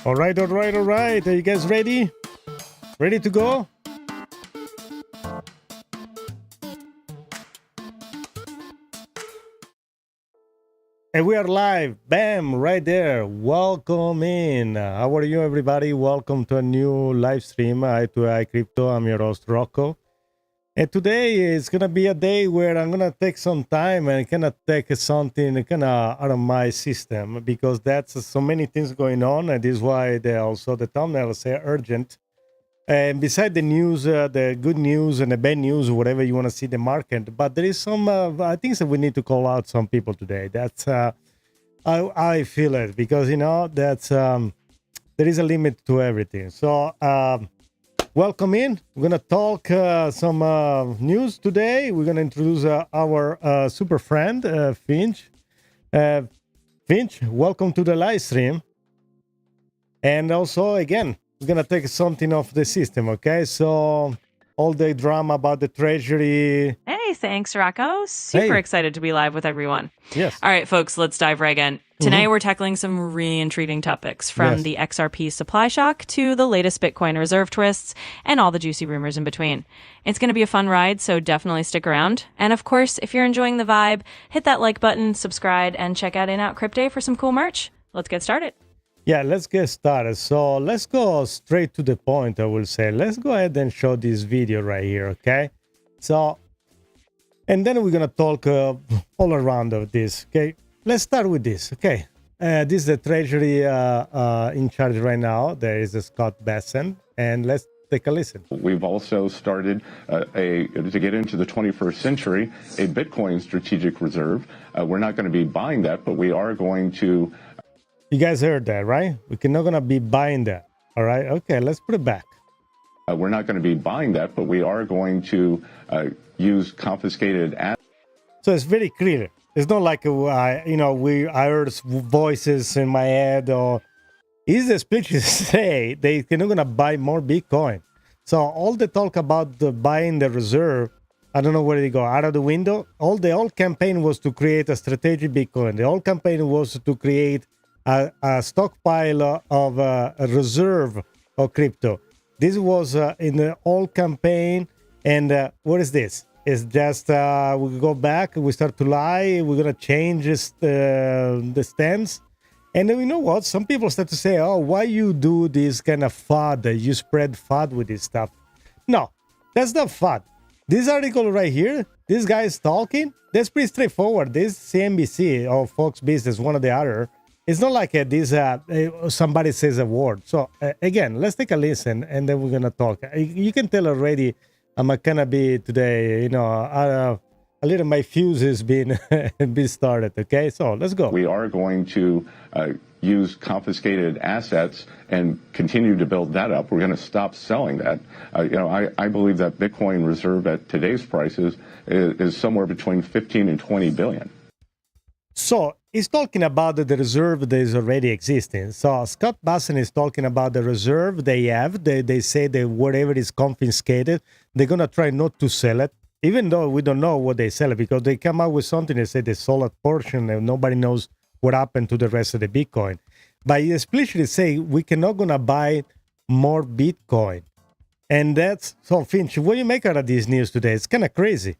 All right. Are you guys ready? Ready to go? And we are live. Bam, right there. Welcome in. How are you, everybody? Welcome to a new live stream. I Crypto. I'm your host, Rocco. And today is going to be a day where I'm going to take some time and kind of take something kind of out of my system because that's so many things going on. And this is why also the thumbnail say urgent. And beside the news, the good news and the bad news, whatever you want to see the market. But there is some, I think that we need to call out some people today. That's, I feel it because, you know, that's, there is a limit to everything. So, welcome in. We're going to talk some news today. We're going to introduce our super friend, Finch. Finch, welcome to the live stream. And also, again, we're going to take something off the system, okay? So, all the drama about the Treasury. Hey, thanks, Rocco. Super excited to be live with everyone. Yes. All right, folks, let's dive right in. Tonight, we're tackling some really intriguing topics, from the XRP supply shock to the latest Bitcoin reserve twists and all the juicy rumors in between. It's going to be a fun ride, so definitely stick around. And of course, if you're enjoying the vibe, hit that like button, subscribe, and check out In Out Crypto for some cool merch. Let's get started. Yeah, let's get started. So let's go straight to the point, I will say. Let's go ahead and show this video right here, okay? So, and then we're going to talk all around of this, okay? Let's start with this, okay? This is the Treasury in charge right now. There is a Scott Bessent, and let's take a listen. We've also started to get into the 21st century, a Bitcoin strategic reserve. We're not going to be buying that, but we are going to... You guys heard that, right? We're not going to be buying that, all right? Okay, let's put it back. We're not going to be buying that, but we are going to use confiscated assets. So it's very clear. It's not like, I heard voices in my head, or is the speech say they're not going to buy more Bitcoin. So all the talk about the buying the reserve, I don't know where they go, out of the window. The whole campaign was to create a strategic Bitcoin. The whole campaign was to create a stockpile of a reserve of crypto. This was in the whole campaign. And what is this? It's just we go back, we start to lie, we're going to change the stance. And then you know what? Some people start to say, oh, why you do this kind of FUD? You spread FUD with this stuff. No, that's not FUD. This article right here, this guy is talking, that's pretty straightforward. This CNBC or Fox Business, one or the other. It's not like this. Somebody says a word. So again, let's take a listen, and then we're gonna talk. You can tell already. I'm gonna be today. You know, a little my fuse has been started. Okay, so let's go. We are going to use confiscated assets and continue to build that up. We're going to stop selling that. I believe that Bitcoin reserve at today's prices is somewhere between 15 and 20 billion. So he's talking about the reserve that is already existing. So Scott Bessent is talking about the reserve they have. They say that whatever is confiscated, they're going to try not to sell it, even though we don't know what they sell it, because they come out with something that say they sold a portion and nobody knows what happened to the rest of the Bitcoin. But he explicitly say we cannot going to buy more Bitcoin. And that's, so Finch, what do you make out of this news today? It's kind of crazy.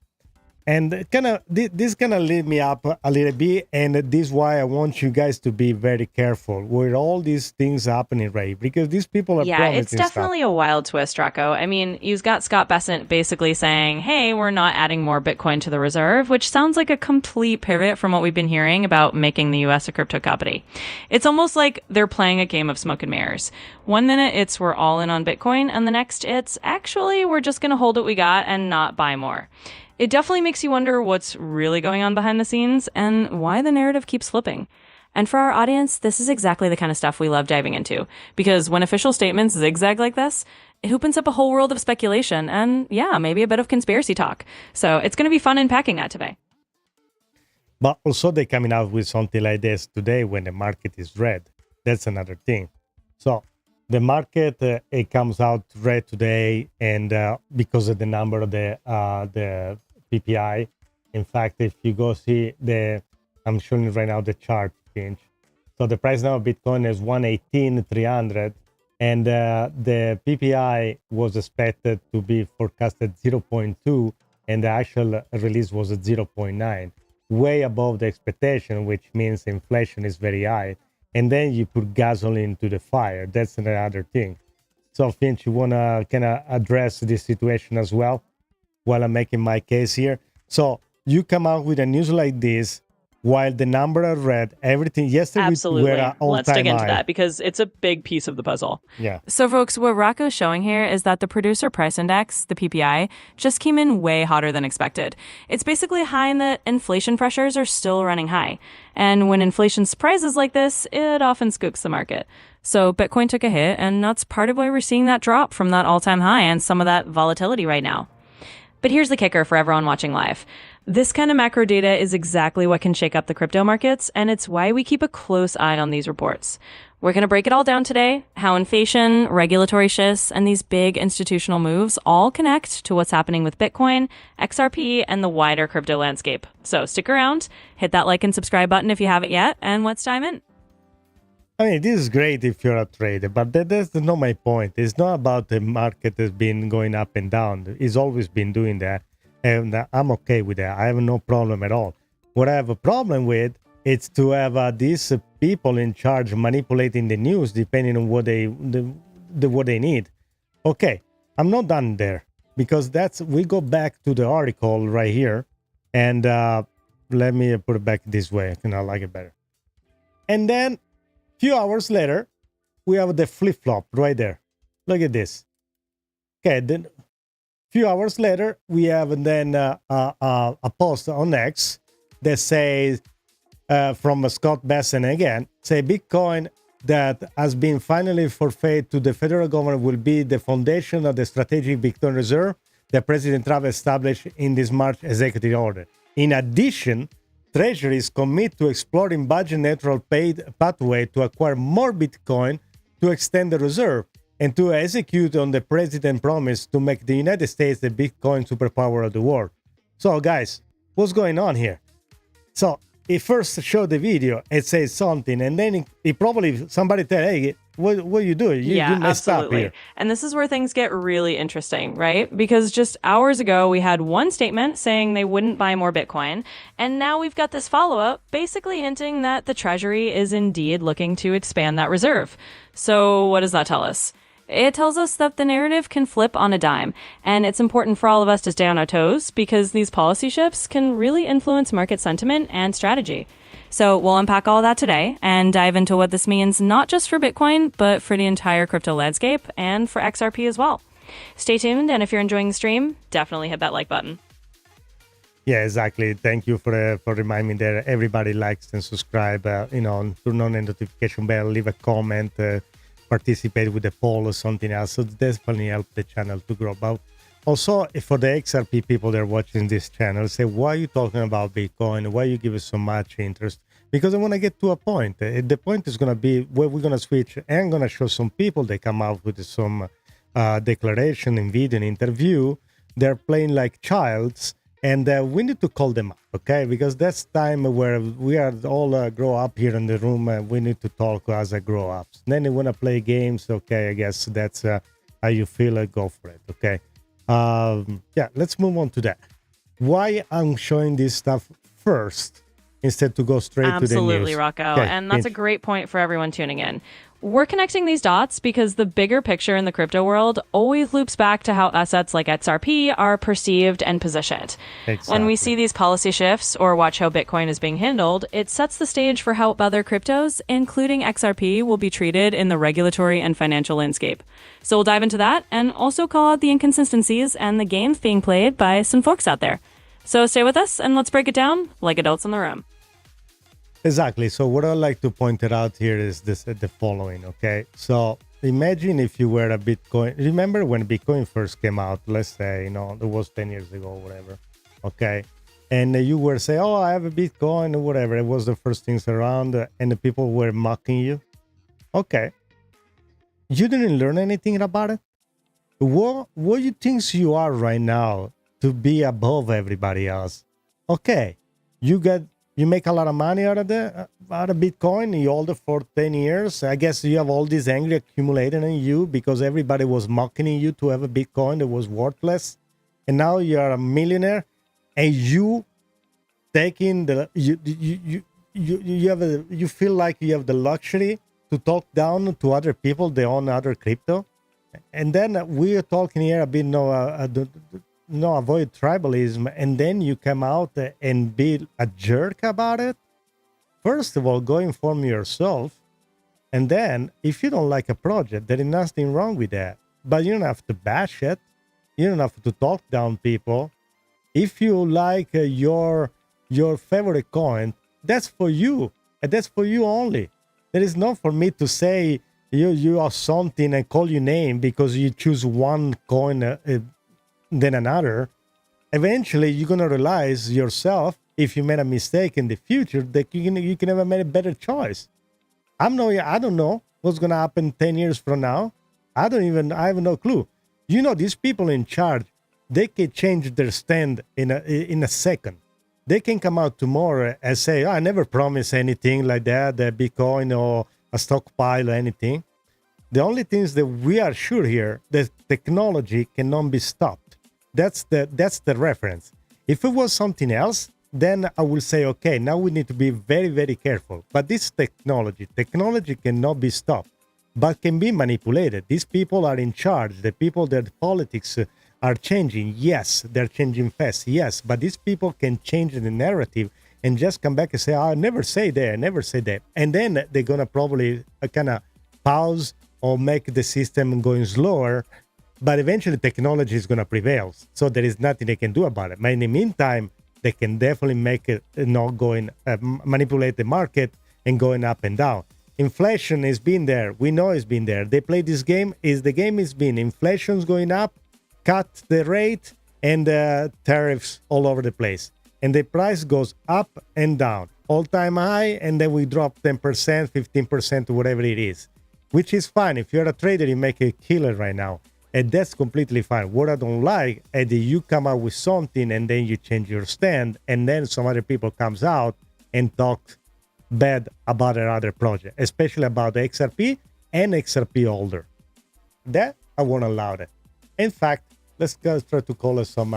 And this kind of lead me up a little bit, and this is why I want you guys to be very careful with all these things happening, right? Because these people are promising it's definitely stuff. A wild twist, Rocco. I mean, you've got Scott Bessent basically saying, hey, we're not adding more Bitcoin to the reserve, which sounds like a complete pivot from what we've been hearing about making the U.S. a crypto company. It's almost like they're playing a game of smoke and mirrors. One minute it's we're all in on Bitcoin, and the next it's actually we're just going to hold what we got and not buy more. It definitely makes you wonder what's really going on behind the scenes and why the narrative keeps flipping. And for our audience, this is exactly the kind of stuff we love diving into, because when official statements zigzag like this, it opens up a whole world of speculation and, yeah, maybe a bit of conspiracy talk. So it's going to be fun unpacking that today. But also they're coming out with something like this today when the market is red. That's another thing. So the market, it comes out red today, and because of the number of the PPI. In fact, if you go see I'm showing you right now the chart change. So the price now of Bitcoin is 118,300, and the PPI was expected to be forecasted 0.2, and the actual release was at 0.9, way above the expectation, which means inflation is very high. And then you put gasoline to the fire. That's another thing. So Finch, you wanna kind of address this situation as well while I'm making my case here? So you come out with a news like this while the number are red, everything yesterday Absolutely. were all Let's dig into high. that because it's a big piece of the puzzle. Yeah. So, folks, what Rocco's showing here is that the producer price index, the PPI, just came in way hotter than expected. It's basically high in that inflation pressures are still running high. And when inflation surprises like this, it often spooks the market. So Bitcoin took a hit, and that's part of why we're seeing that drop from that all-time high and some of that volatility right now. But here's the kicker for everyone watching live. This kind of macro data is exactly what can shake up the crypto markets, and it's why we keep a close eye on these reports. We're going to break it all down today, how inflation, regulatory shifts, and these big institutional moves all connect to what's happening with Bitcoin, XRP, and the wider crypto landscape. So stick around, hit that like and subscribe button if you haven't yet, and let's dive in. I mean, this is great if you're a trader, but that's not my point. It's not about the market has been going up and down. It's always been doing that, and I'm okay with that. I have no problem at all. What I have a problem with is to have these people in charge manipulating the news depending on what what they need. Okay, I'm not done there because we go back to the article right here, and let me put it back this way. I like it better. And then few hours later, we have the flip-flop right there. Look at this. Okay, then few hours later, we have then a post on X that says, from Scott Bessent again, say Bitcoin that has been finally forfeit to the federal government will be the foundation of the strategic Bitcoin reserve that President Trump established in this March executive order. In addition, Treasury is committed to exploring budget-neutral paid pathway to acquire more Bitcoin to extend the reserve and to execute on the president's promise to make the United States the Bitcoin superpower of the world. So, guys, what's going on here? So, he first showed the video, it says something, and then he probably somebody tell, hey, what you do? You messed up here. And this is where things get really interesting, right? Because just hours ago, we had one statement saying they wouldn't buy more Bitcoin. And now we've got this follow-up basically hinting that the Treasury is indeed looking to expand that reserve. So what does that tell us? It tells us that the narrative can flip on a dime, and it's important for all of us to stay on our toes because these policy shifts can really influence market sentiment and strategy. So we'll unpack all of that today and dive into what this means not just for Bitcoin, but for the entire crypto landscape and for XRP as well. Stay tuned, and if you're enjoying the stream, definitely hit that like button. Yeah, exactly. Thank you for reminding me that everybody likes and subscribe, turn on the notification bell, leave a comment, participate with the poll or something else. So definitely help the channel to grow. But also, for the XRP people that are watching this channel, say, why are you talking about Bitcoin? Why you give it so much interest? Because I want to get to a point. The point is going to be where we're going to switch. And I'm going to show some people that come out with some declaration in video and interview. They're playing like childs. And we need to call them up, okay? Because that's time where we are all grow up here in the room. We need to talk as a grow-ups. Then they want to play games, okay? I guess that's how you feel. Go for it, okay? Yeah, let's move on to that. Why I'm showing this stuff first instead to go straight to the news. Absolutely, Rocco. Okay, and that's a great point for everyone tuning in. We're connecting these dots because the bigger picture in the crypto world always loops back to how assets like XRP are perceived and positioned. Exactly. When we see these policy shifts or watch how Bitcoin is being handled, it sets the stage for how other cryptos, including XRP, will be treated in the regulatory and financial landscape. So we'll dive into that and also call out the inconsistencies and the games being played by some folks out there. So stay with us and let's break it down like adults in the room. Exactly. So what I'd like to point it out here is the following, okay? So imagine if you were a Bitcoin. Remember when Bitcoin first came out, let's say, it was 10 years ago or whatever, okay? And you were saying, oh, I have a Bitcoin or whatever. It was the first things around and the people were mocking you. Okay. You didn't learn anything about it? What you think you are right now to be above everybody else? Okay. You got You make a lot of money out of Bitcoin. You hold it for 10 years. I guess you have all this angry accumulated in you because everybody was mocking you to have a Bitcoin that was worthless. And now you're a millionaire and you taking the, you feel like you have the luxury to talk down to other people that own other crypto. And then we are talking here a bit, avoid tribalism, and then you come out and be a jerk about it. First of all, go inform yourself, and then if you don't like a project, there is nothing wrong with that. But you don't have to bash it. You don't have to talk down people. If you like your favorite coin, that's for you, and that's for you only. There is not for me to say you are something and call you name because you choose one coin than another. Eventually you're going to realize yourself, if you made a mistake in the future, that you can have made a better choice. I don't know what's going to happen 10 years from now. I have no clue. These people in charge, they can change their stand in a second. They can come out tomorrow and say, I never promised anything like that, the Bitcoin or a stockpile or anything. The only things that we are sure here, that technology cannot be stopped. That's the reference. If it was something else, then I will say, okay, now we need to be very, very careful. But this technology cannot be stopped, but can be manipulated. These people are in charge. The people that politics are changing. Yes, they're changing fast. Yes, but these people can change the narrative and just come back and say, I never say that, I never say that. And then they're going to probably kind of pause or make the system going slower. But eventually technology is going to prevail. So there is nothing they can do about it. But in the meantime, they can definitely make it manipulate the market and going up and down. Inflation has been there. We know it's been there. They play this game. The game has been inflation's going up, cut the rate, and tariffs all over the place. And the price goes up and down. All-time high, and then we drop 10%, 15%, whatever it is. Which is fine. If you're a trader, you make a killer right now. And that's completely fine. What I don't like is that you come out with something and then you change your stand, and then some other people comes out and talk bad about another project, especially about the XRP and XRP holder. That I won't allow that. In fact, let's go try to call us some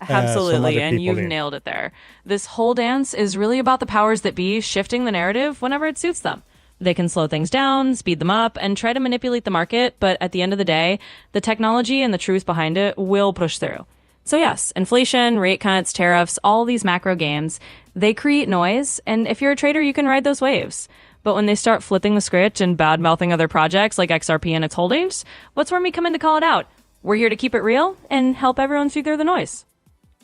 Absolutely, and you've in. nailed it there. This whole dance is really about the powers that be shifting the narrative whenever it suits them. They can slow things down, speed them up, and try to manipulate the market, but at the end of the day, the technology and the truth behind it will push through. So yes, inflation, rate cuts, tariffs, all these macro games, they create noise, and if you're a trader, you can ride those waves. But when they start flipping the script and bad-mouthing other projects like XRP and its holdings, what's when we come in to call it out? We're here to keep it real and help everyone see through the noise.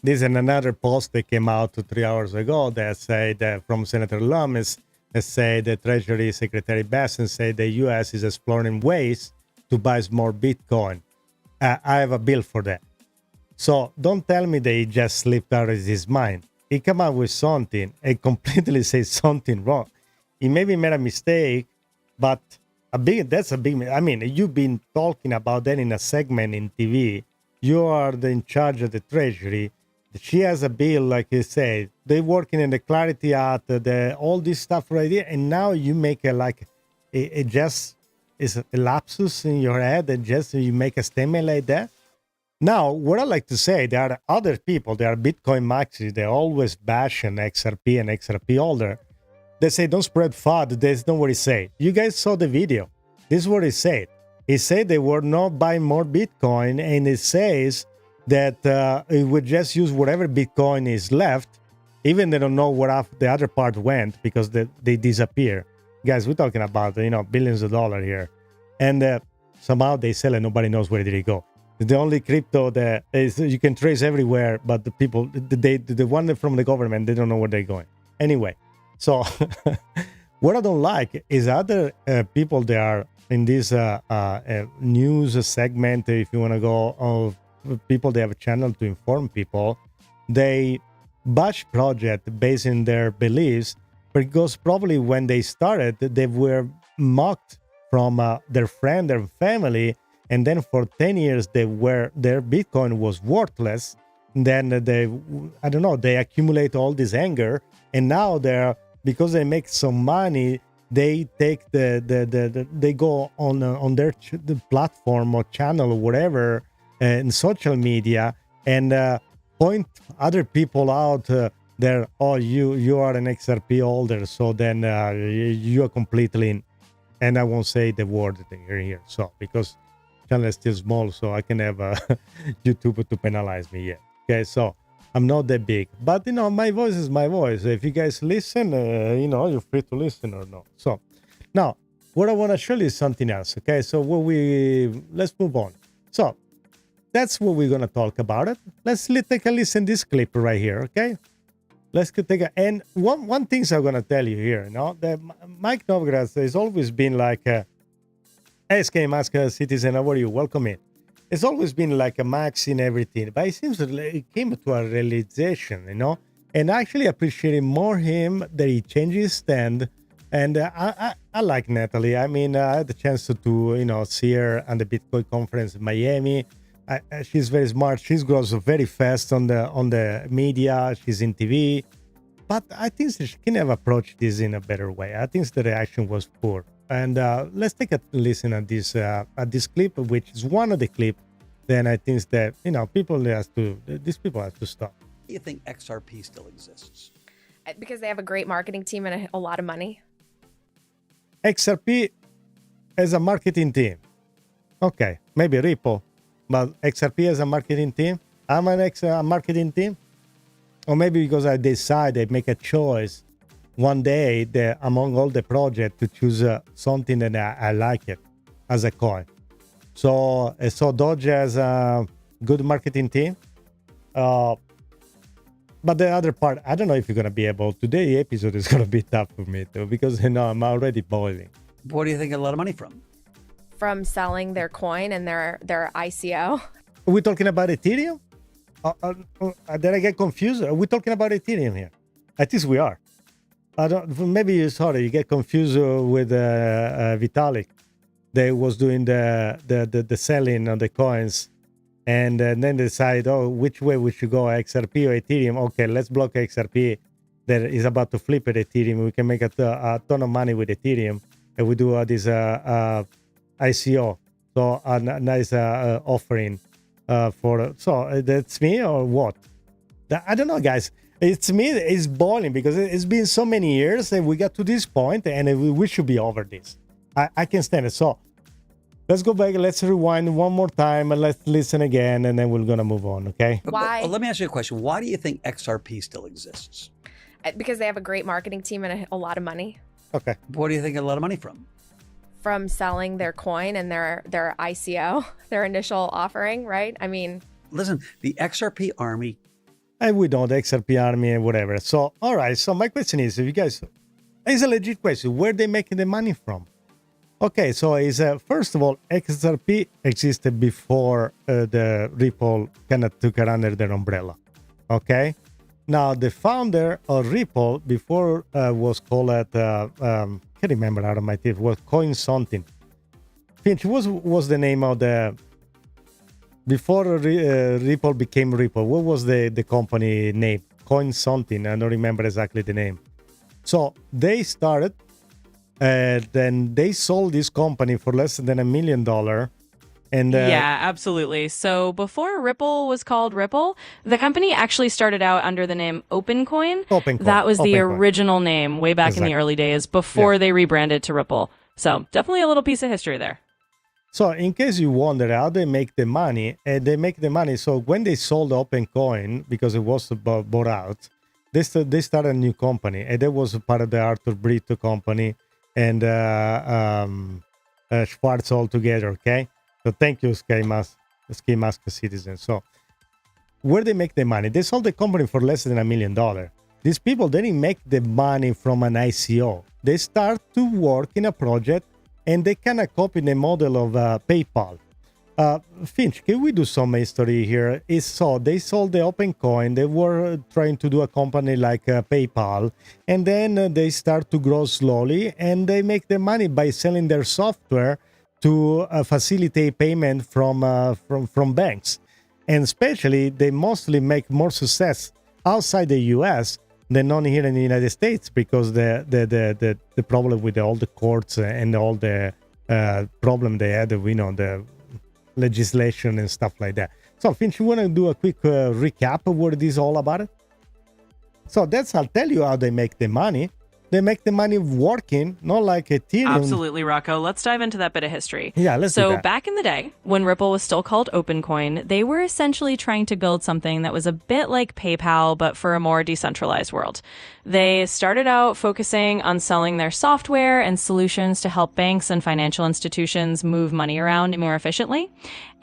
This is another post that came out 3 hours ago that said that from Senator Lummis, that said the Treasury Secretary Bessent said the U.S. is exploring ways to buy more Bitcoin. I have a bill for that. So don't tell me that he just slipped out of his mind. He come out with something and completely says something wrong. He maybe made a mistake, but that's a big. I mean, you've been talking about that in a segment in TV. You are in charge of the Treasury. She has a bill, like you said. They're working in the Clarity Act, all this stuff right here, and now you make it just is a lapsus in your head, and just you make a statement like that. Now, what I like to say, there are other people, there are Bitcoin maxis, they always bash an XRP and XRP holder. They say, don't spread FUD. That's not what he said. You guys saw the video. This is what he said. He said they were not buying more Bitcoin, and it says that it would just use whatever Bitcoin is left, even they don't know where the other part went because they disappear. Guys, we're talking about, billions of dollars here. And somehow they sell it, nobody knows where did it go. The only crypto that is you can trace everywhere, but the people, the one from the government, they don't know where they're going. Anyway, so what I don't like is other people that are in this news segment, if you want to go, of people, they have a channel to inform people. They bash project based on their beliefs, because probably when they started, they were mocked from their friend, their family, and then for 10 years their Bitcoin was worthless, then I don't know, they accumulate all this anger, and now because they make some money, they take they go on their the platform or channel or whatever in social media and point other people out there. Oh, you are an XRP holder, so then you are completely. And I won't say the word here, so because channel is still small, so I can have YouTube to penalize me yet. Okay, so I'm not that big, but my voice is my voice. If you guys listen, you're free to listen or not. So now, what I want to show you is something else. Okay, so let's move on. So that's what we're gonna talk about it. Let's take a listen to this clip right here. Okay. Let's take and one thing I'm gonna tell you here, that Mike Novogratz has always been like, hey, Sky Mask citizen, how are you? Welcome in. It's always been like a max in everything, but it seems it came to a realization, and I actually appreciate more him that he changed his stand. And I like Natalie. I mean, I had the chance to see her at the Bitcoin conference in Miami. She's very smart. She grows very fast on the media. She's in TV, but I think she can have approached this in a better way. I think the reaction was poor. And let's take a listen at this clip, which is one of the clips. Then I think that these people have to stop. Do you think XRP still exists? Because they have a great marketing team and a lot of money. XRP as a marketing team. Okay, maybe Ripple. But XRP as a marketing team, I'm a marketing team, or maybe because I decided make a choice one day among all the projects to choose something that I like it as a coin. So Doge has a good marketing team, but the other part, I don't know if you're gonna be able. Today's episode is gonna be tough for me too because I'm already boiling. What do you think a lot of money from? From selling their coin and their ICO. Are we talking about Ethereum? Did I get confused? Are we talking about Ethereum here? At least we are. Maybe you get confused with Vitalik. They was doing the selling on the coins, and then decide, which way we should go, XRP or Ethereum. Okay, let's block XRP that is about to flip at Ethereum. We can make a ton of money with Ethereum, and we do this ICO, so a nice offering for. So that's me or what? I don't know, guys. It's me. It's boiling because it's been so many years and we got to this point, and we should be over this. I can stand it. So let's go back. Let's rewind one more time and let's listen again, and then we're gonna move on. Okay? Why? Let me ask you a question. Why do you think XRP still exists? Because they have a great marketing team and a lot of money. Okay. What do you think a lot of money from? From selling their coin and their ICO, their initial offering, right? I mean, listen, the XRP army. And we don't XRP army and whatever. So, all right. So my question is, if you guys, it's a legit question. Where they making the money from? Okay. So first of all, XRP existed before the Ripple kind of took it under their umbrella. Okay. Now the founder of Ripple before was called can't remember out of my teeth, was Coin something. Finch, was the name of the before Ripple became Ripple? What was the company name? Coin something. I don't remember exactly the name. So they started, then they sold this company for less than $1 million. And yeah, absolutely. So before Ripple was called Ripple, the company actually started out under the name OpenCoin. That was the original name way back in the early days before they rebranded to Ripple. So definitely a little piece of history there. So in case you wonder how they make the money, they make the money. So when they sold OpenCoin, because it was bought out, they started a new company. And that was part of the Arthur Brito company and Schwartz all together, okay? So thank you, Sky Mask citizen. So where they make the money? They sold the company for less than $1 million. These people didn't make the money from an ICO. They start to work in a project and they kind of copy the model of PayPal. Finch, can we do some history here? So they sold the OpenCoin. They were trying to do a company like PayPal, and then they start to grow slowly, and they make the money by selling their software to facilitate payment from banks. And especially, they mostly make more success outside the US than on here in the United States, because the problem with all the courts and all the problem they had, the legislation and stuff like that. So, Finch, you want to do a quick recap of what it is all about? So I'll tell you how they make the money. They make the money working, not like Ethereum. Absolutely, Rocco. Let's dive into that bit of history. Yeah, let's do So that. back in the day, when Ripple was still called OpenCoin, they were essentially trying to build something that was a bit like PayPal, but for a more decentralized world. They started out focusing on selling their software and solutions to help banks and financial institutions move money around more efficiently.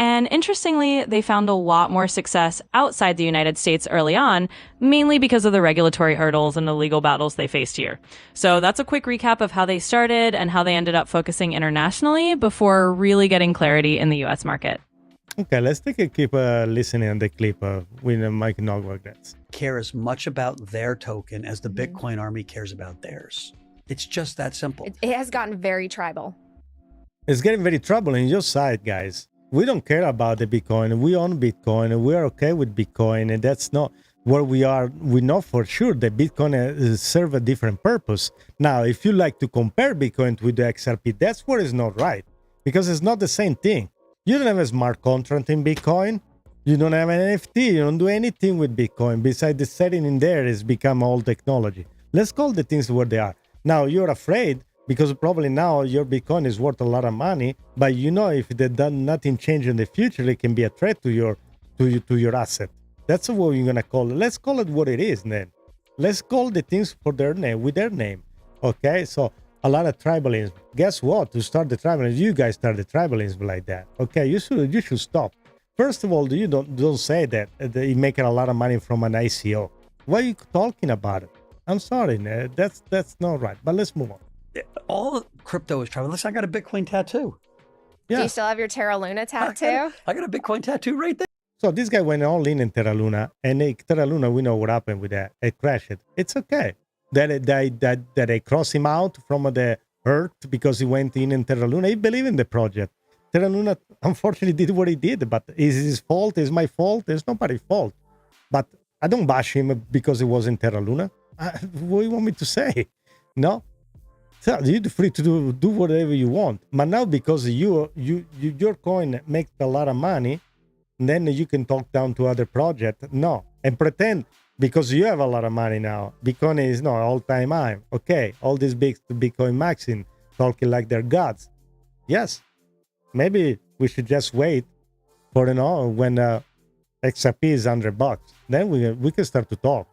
And interestingly, they found a lot more success outside the United States early on, mainly because of the regulatory hurdles and the legal battles they faced here. So that's a quick recap of how they started and how they ended up focusing internationally before really getting clarity in the US market. Okay, let's take a keep listening on the clip with Mike Nogwag. Care as much about their token as the Bitcoin army cares about theirs. It's just that simple. It has gotten very tribal. It's getting very troubling on your side, guys. We don't care about the Bitcoin. We own Bitcoin. We are okay with Bitcoin, and that's not where we are. We know for sure that Bitcoin serve a different purpose. Now, if you like to compare Bitcoin with the XRP, that's where it's not right, because it's not the same thing. You don't have a smart contract in Bitcoin. You don't have an NFT. You don't do anything with Bitcoin. Besides the setting in there, it's become all technology. Let's call the things where they are. Now, you're afraid because probably now your Bitcoin is worth a lot of money, but if they done nothing change in the future, it can be a threat to your asset. That's what you're gonna call it. Let's call it what it is then. Let's call the things for their name with their name. Okay, so a lot of tribalism. Guess what? To start the tribalism, you guys started tribalism like that. Okay, you should stop. First of all, you don't say that you're making a lot of money from an ICO. Why are you talking about it? I'm sorry, that's not right. But let's move on. All crypto is tribal. Listen, I got a Bitcoin tattoo. Do Yeah. you still have your Terra Luna tattoo? I got a Bitcoin tattoo right there. So this guy went all in Terra Luna, and Terra Luna, we know what happened with that. It crashed. It's okay that they crossed him out from the earth because he went in Terra Luna. He believed in the project. Terra Luna, unfortunately, did what he did, but is it his fault? Is my fault? It's nobody's fault. But I don't bash him because he was in Terra Luna. What do you want me to say? No? So you're free to do whatever you want. But now because your coin makes a lot of money, then you can talk down to other projects. No. And pretend because you have a lot of money now. Bitcoin is not all-time high. Okay. All these big Bitcoin maxing talking like they're gods. Yes. Maybe we should just wait for when XRP is $100. Then we can start to talk.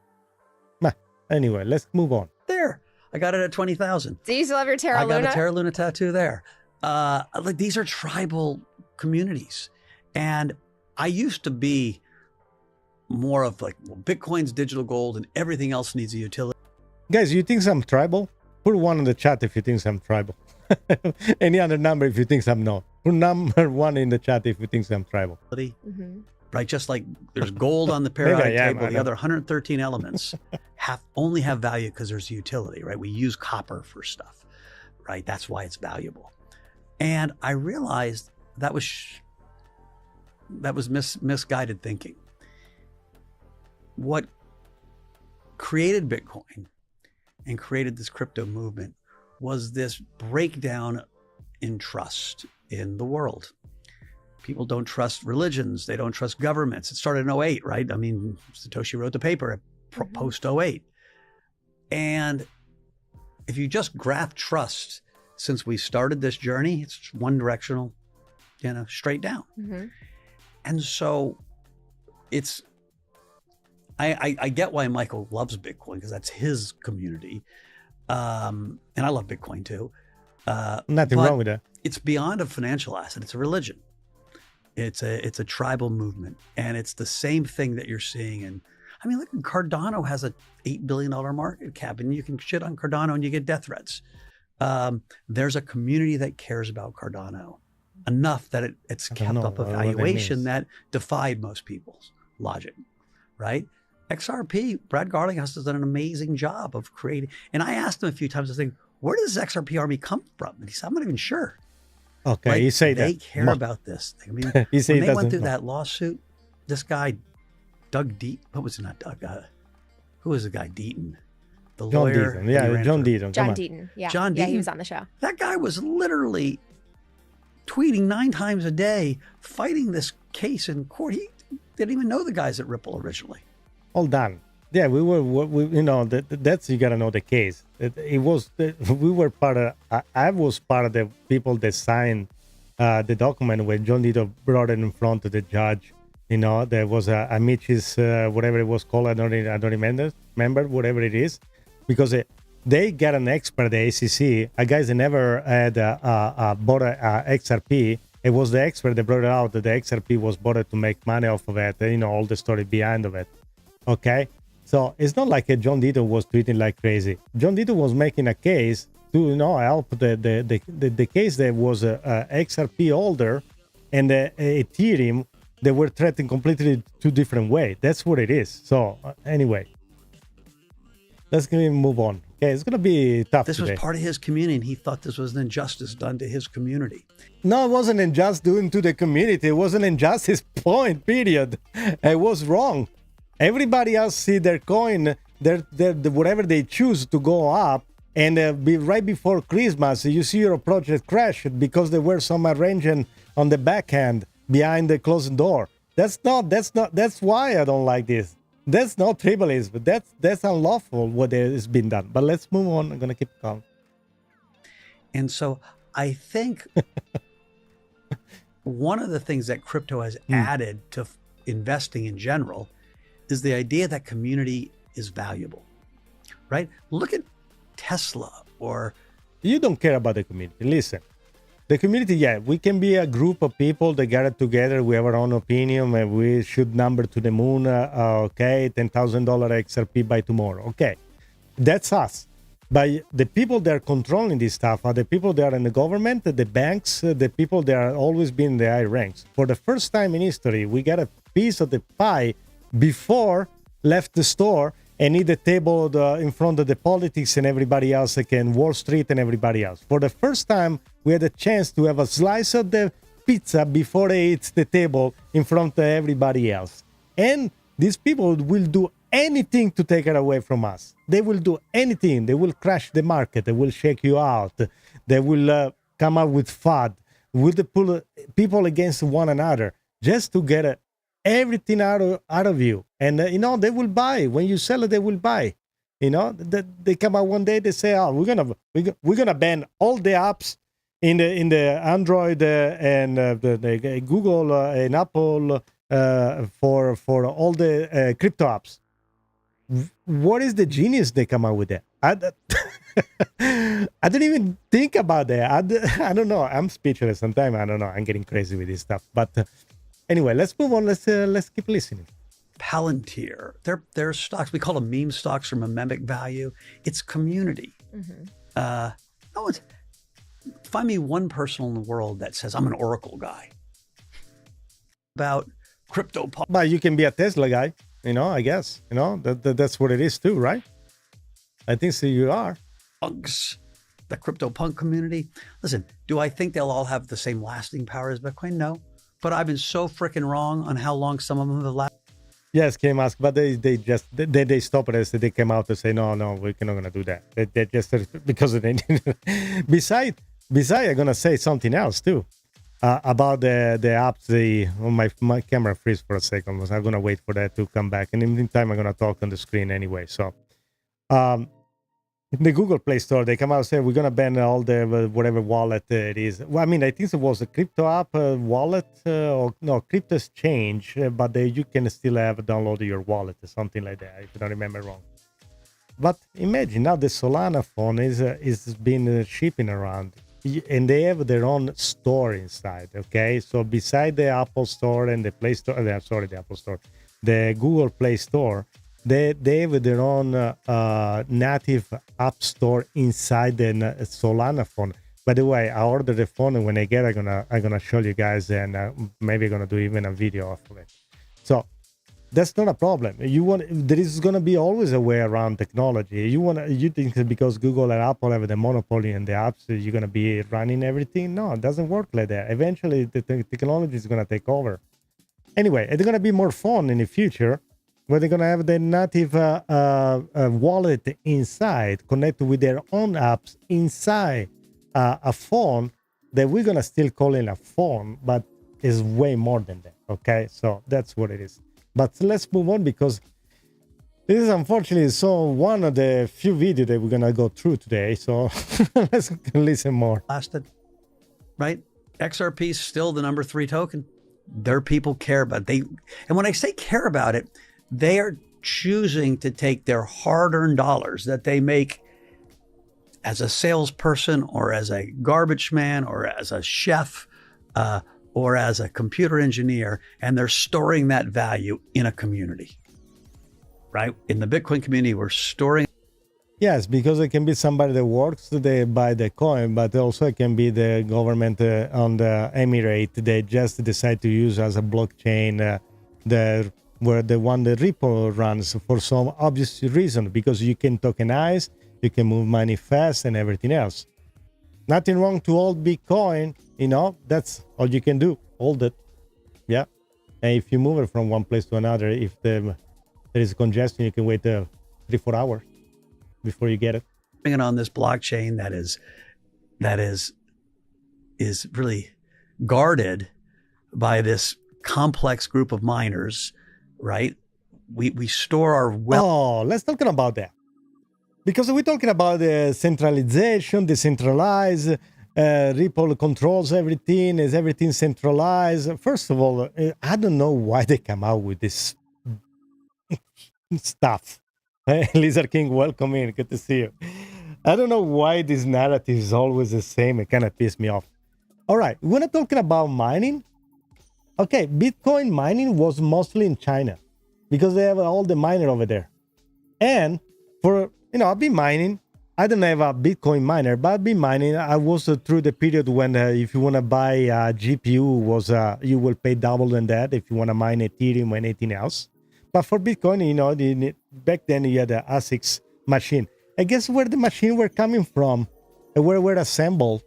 Anyway, let's move on. There. I got it at 20,000. Do you still have your Terra I Luna? got a Terra Luna tattoo there. Like these are tribal communities. And I used to be more of like, well, Bitcoin's digital gold and everything else needs a utility. Guys, you think I'm tribal? Put one in the chat if you think I'm tribal. Any other number if you think I'm not. Put number one in the chat if you think I'm tribal. Right? Just like there's gold on the periodic table, the other 113 elements only have value because there's utility, right? We use copper for stuff, right? That's why it's valuable. And I realized that was misguided thinking. What created Bitcoin and created this crypto movement was this breakdown in trust in the world. People don't trust religions. They don't trust governments. It started in 2008, right? I mean, Satoshi wrote the paper post 2008. And if you just graph trust since we started this journey, it's one directional, straight down. And so I get why Michael loves Bitcoin because that's his community. And I love Bitcoin too. Nothing wrong with that. It's beyond a financial asset. It's a religion. It's a tribal movement. And it's the same thing that you're seeing in, I mean, look, Cardano has a $8 billion market cap and you can shit on Cardano and you get death threats. There's a community that cares about Cardano enough that it's kept up a valuation that defied most people's logic, right? XRP, Brad Garlinghouse has done an amazing job of creating. And I asked him a few times, I think, where does this XRP army come from? And he said, I'm not even sure. Okay, like, you say they that. care about this thing. I mean, You say when they went through that lawsuit, this guy, Doug Deaton. What was it? Not Doug. Who was the guy? Deaton, the John lawyer. Deaton. Yeah, John Deaton. Come John on. Deaton. Yeah. John Yeah, he Deaton? was on the show. That guy was literally tweeting 9 times a day, fighting this case in court. He didn't even know the guys at Ripple originally. All done. Yeah, we that's you gotta know the case. We were part of. I was part of the people that signed the document when John Deaton brought it in front of the judge. There was a Amicis, whatever it was called. I don't remember whatever it is, because they got an expert at the ACC, a guy that never had bought a XRP. It was the expert that brought it out that the XRP was bought to make money off of it. All the story behind of it. Okay, so it's not like John Deaton was tweeting like crazy. John Deaton was making a case to help the case that was a XRP holder and the Ethereum. They were threatened completely 2 different ways. That's what it is. So anyway, let's move on. Okay, it's gonna be tough. This today. was part of his community, and he thought this was an injustice done to his community. No, it wasn't unjust doing to the community. It wasn't injustice. Point. Period. It was wrong. Everybody else see their coin, their whatever they choose to go up, and be right before Christmas, you see your project crash because there were some arrangement on the back end behind the closed door. That's why I don't like this. That's not tribalism. That's unlawful what has been done. But let's move on. I'm gonna keep calm. And so I think one of the things that crypto has added to investing in general is the idea that community is valuable, right? Look at Tesla or... You don't care about the community. Listen, the community, yeah, we can be a group of people that gather together. We have our own opinion and we should number to the moon. Okay, $10,000 XRP by tomorrow. Okay, that's us. But the people that are controlling this stuff are the people that are in the government, the banks, the people that are always been in the high ranks. For the first time in history, we got a piece of the pie before left the store and eat the table in front of the politics and everybody else, like in Wall Street and everybody else. For the first time, we had a chance to have a slice of the pizza before they eat the table in front of everybody else. And these people will do anything to take it away from us. They will do anything. They will crash the market. They will shake you out. They will come up with FUD. Will pull people against one another just to get everything out of you. And, they will buy. When you sell it, they will buy. They come out one day, they say, oh, we're gonna ban all the apps in the Android and the Google and Apple for all the crypto apps. What is the genius they come out with that? I didn't even think about that. I don't know. I'm speechless sometimes. I don't know. I'm getting crazy with this stuff. But anyway, let's move on. Let's keep listening. Palantir, they're stocks. We call them meme stocks from a memic value. It's community. Find me one person in the world that says I'm an Oracle guy about crypto. But you can be a Tesla guy, I guess. That's what it is too, right? I think so. You are. Punks, the crypto punk community. Listen, do I think they'll all have the same lasting power as Bitcoin? No. But I've been so freaking wrong on how long some of them have lasted. Yes, came ask, but they stopped it. They came out to say no, we're not gonna do that. They just because of the besides, I'm gonna say something else too about the apps. My camera freeze for a second. I'm gonna wait for that to come back, and in the meantime, I'm gonna talk on the screen anyway. So, in the Google Play Store, they come out and say we're gonna ban all the whatever wallet it is. Well, I mean, I think it was a crypto app wallet or no crypto exchange, but you can still have downloaded your wallet or something like that. If I don't remember wrong. But imagine now the Solana phone is been shipping around, and they have their own store inside. Okay, so beside the Apple Store and the Play Store, the Apple Store, the Google Play Store. They have their own native app store inside the Solana phone. By the way, I ordered the phone, and when I get it, I'm gonna show you guys, and maybe I'm gonna do even a video off of it. So that's not a problem. There is gonna be always a way around technology. You think that because Google and Apple have the monopoly in the apps, you're gonna be running everything? No, it doesn't work like that. Eventually, the technology is gonna take over. Anyway, it's going to be more fun in the future, where they're going to have the native wallet inside, connected with their own apps inside a phone that we're going to still call it a phone, but is way more than that. Okay, so that's what it is. But let's move on, because this is unfortunately one of the few videos that we're going to go through today. So let's listen more. Lasted, right? XRP is still the number 3 token. Their people care about it. And when I say care about it, they are choosing to take their hard-earned dollars that they make as a salesperson or as a garbage man or as a chef or as a computer engineer, and they're storing that value in a community, right? In the Bitcoin community, we're storing. Yes, because it can be somebody that works to buy the coin, but also it can be the government on the Emirate. They just decide to use as a blockchain where the one the Ripple runs for some obvious reason, because you can tokenize, you can move money fast and everything else. Nothing wrong to hold Bitcoin, that's all you can do, hold it. Yeah. And if you move it from one place to another, if there is congestion, you can wait 3-4 hours before you get it. Bringing on this blockchain that is really guarded by this complex group of miners, right? We store our wealth. Oh, let's talk about that. Because we're talking about the centralization, decentralized, Ripple controls everything, is everything centralized. First of all, I don't know why they come out with this stuff. Hey, Lizard King, welcome in. Good to see you. I don't know why this narrative is always the same. It kind of pisses me off. All right, we're not talking about mining. Okay, Bitcoin mining was mostly in China because they have all the miner over there. And for, I've been mining. I don't have a Bitcoin miner, but I've been mining. I was through the period when if you want to buy a GPU, you will pay double than that if you want to mine Ethereum or anything else. But for Bitcoin, back then you had a ASICs machine. I guess where the machine were coming from, where were assembled.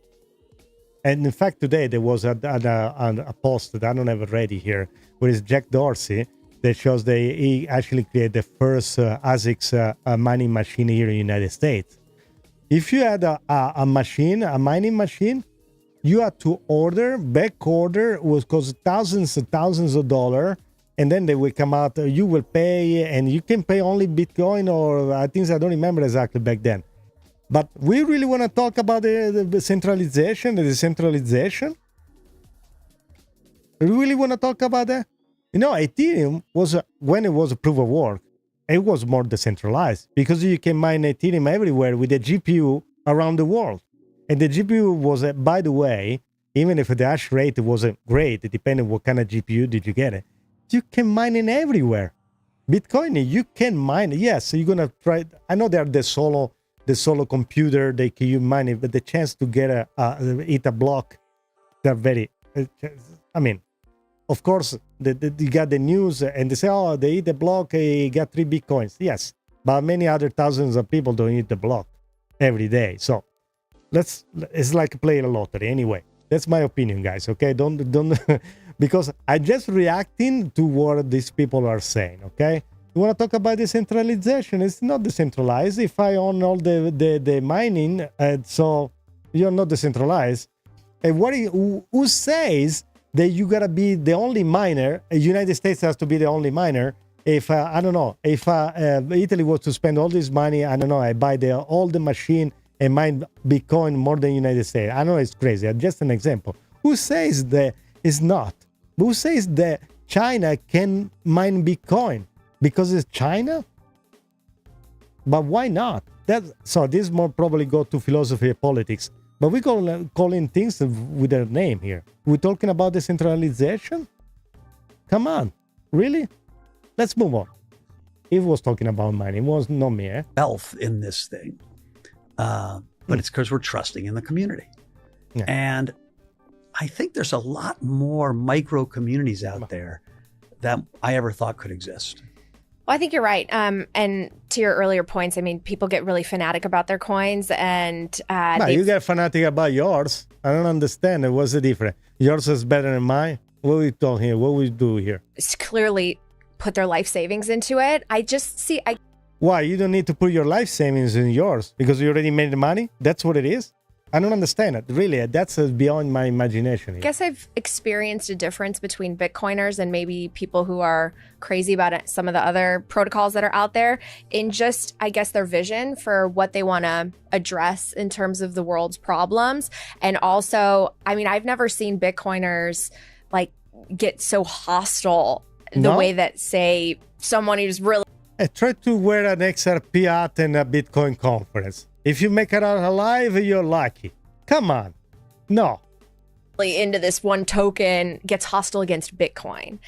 And in fact, today there was a post that I don't have it ready here, where is Jack Dorsey, that shows he actually created the first ASICs mining machine here in the United States. If you had a mining machine, you had to back order, it was cost thousands and thousands of dollars, and then they will come out, you will pay, and you can pay only Bitcoin or things I don't remember exactly back then. But we really want to talk about the centralization, the decentralization? We really want to talk about that? Ethereum was, when it was a proof of work, it was more decentralized because you can mine Ethereum everywhere with a GPU around the world. And the GPU was, by the way, even if the hash rate wasn't great, depending on what kind of GPU did you get it, you can mine it everywhere. Bitcoin, you can mine it. Yes, you're going to try. I know they're the solo computer, they can you mine it, but the chance to get eat a block, they're very, of course, you got the news and they say, oh, they eat the block, he got 3 Bitcoins. Yes, but many other thousands of people don't eat the block every day. So it's like playing a lottery. Anyway, that's my opinion, guys. Okay, don't because I just reacting to what these people are saying. Okay, you want to talk about decentralization? It's not decentralized. If I own all the mining, so you're not decentralized. And who says that you gotta be the only miner? The United States has to be the only miner. If I don't know, if Italy was to spend all this money, I don't know, I buy all the machine and mine Bitcoin more than United States. I know it's crazy. Just an example. Who says that it's not? Who says that China can mine Bitcoin because it's China? But why not? So this more probably go to philosophy and politics. But we're calling things with their name here. We're talking about decentralization? Come on. Really? Let's move on. It was talking about mining. It was not me, Wealth in this thing. But it's because we're trusting in the community. Yeah. And I think there's a lot more micro communities out there that I ever thought could exist. Well, I think you're right. And to your earlier points, people get really fanatic about their coins, and you get fanatic about yours. I don't understand. What's the difference? Yours is better than mine. What we talking here? What we do here? clearly put their life savings into it. I just see, Why? You don't need to put your life savings in yours because you already made the money? That's what it is? I don't understand it. Really, that's beyond my imagination here. guess I've experienced a difference between Bitcoiners and maybe people who are crazy about it, some of the other protocols that are out there, in just, I guess, their vision for what they want to address in terms of the world's problems. And also, I mean, I've never seen Bitcoiners like get so hostile the way that, say, someone who's really I try to wear an XRP hat in a Bitcoin conference. If you make it out alive, you're lucky. Come on. No. into this one token gets hostile against Bitcoin.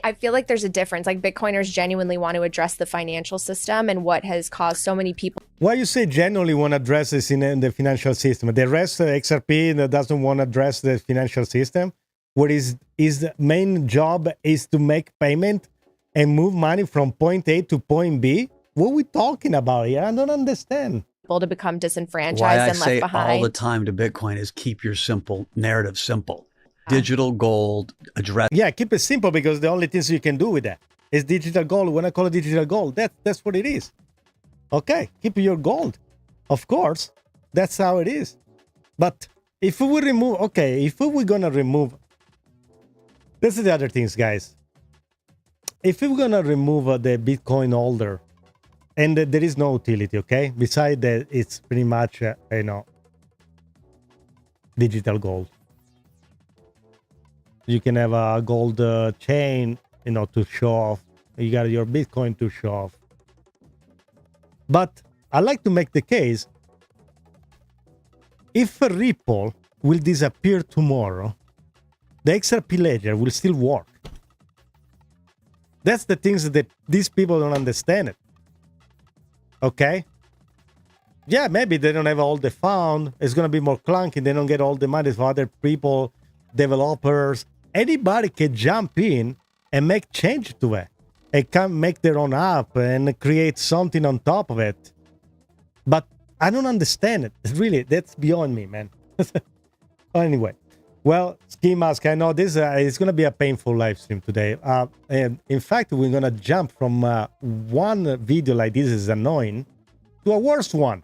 I feel like there's a difference. Like Bitcoiners genuinely want to address the financial system and what has caused so many people. Why you say genuinely want to address this in the financial system? The rest, XRP, that doesn't want to address the financial system. What is the main job is to make payment and move money from point A to point B? What are we talking about here? I don't understand. To become disenfranchised Why I and left say behind. all the time to Bitcoin is keep your narrative simple. Digital gold, address. Yeah, keep it simple because the only things you can do with that is digital gold. When I call it digital gold, that's what it is. Okay, keep your gold. Of course, that's how it is. But if we remove, if we're going to remove, this is the other things, guys. If we're going to remove the Bitcoin holder, and there is no utility, okay? Besides that, it's pretty much, digital gold. You can have a gold chain, to show off. You got your Bitcoin to show off. But I like to make the case, if a Ripple will disappear tomorrow, the XRP ledger will still work. That's the things that these people don't understand it. Okay? Yeah, maybe they don't have all the fund. It's going to be more clunky. They don't get all the money for other people, developers. Anybody can jump in and make change to it. And can make their own app and create something on top of it. But I don't understand it. Really, that's beyond me, man. Anyway. Well, Ski Mask, I know this is going to be a painful live stream today. And in fact, we're going to jump from one video like this is annoying to a worse one.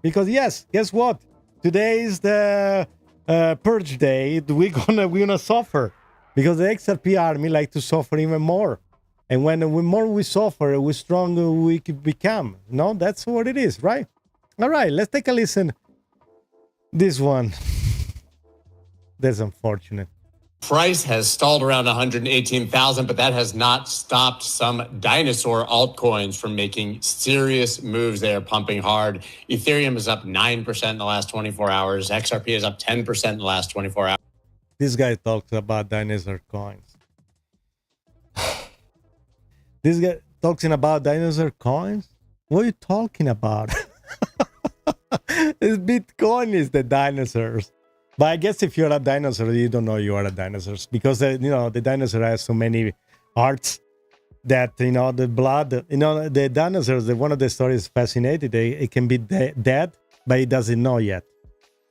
Because yes, guess what? Today is the Purge day. We're gonna suffer. Because the XRP army like to suffer even more. And when the more we suffer, the stronger we could become. No, that's what it is, right? All right, let's take a listen. This one. That's unfortunate. Price has stalled around 118,000, but that has not stopped some dinosaur altcoins from making serious moves. They are pumping hard. Ethereum is up 9% in the last 24 hours. XRP is up 10% in the last 24 hours. This guy talks about dinosaur coins. This guy talking about dinosaur coins? What are you talking about? This Bitcoin is the dinosaurs. But I guess if you're a dinosaur, you don't know you are a dinosaur because, the dinosaur has so many parts that, the blood, the dinosaurs, one of the stories fascinating. It can be dead, but it doesn't know yet.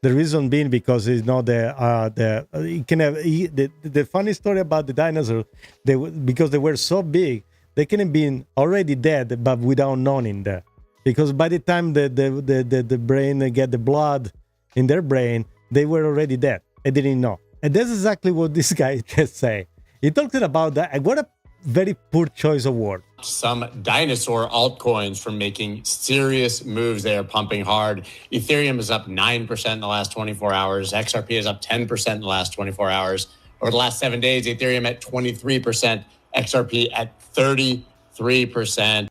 The reason being because it can have the funny story about the dinosaur, because they were so big, they can have been already dead, but without knowing that. Because by the time the brain get the blood in their brain, they were already dead. I didn't know. And that's exactly what this guy just said. He talked about that. What a very poor choice of word. Some dinosaur altcoins from making serious moves. They are pumping hard. Ethereum is up 9% in the last 24 hours. XRP is up 10% in the last 24 hours. Over the last 7 days, Ethereum at 23%, XRP at 33%.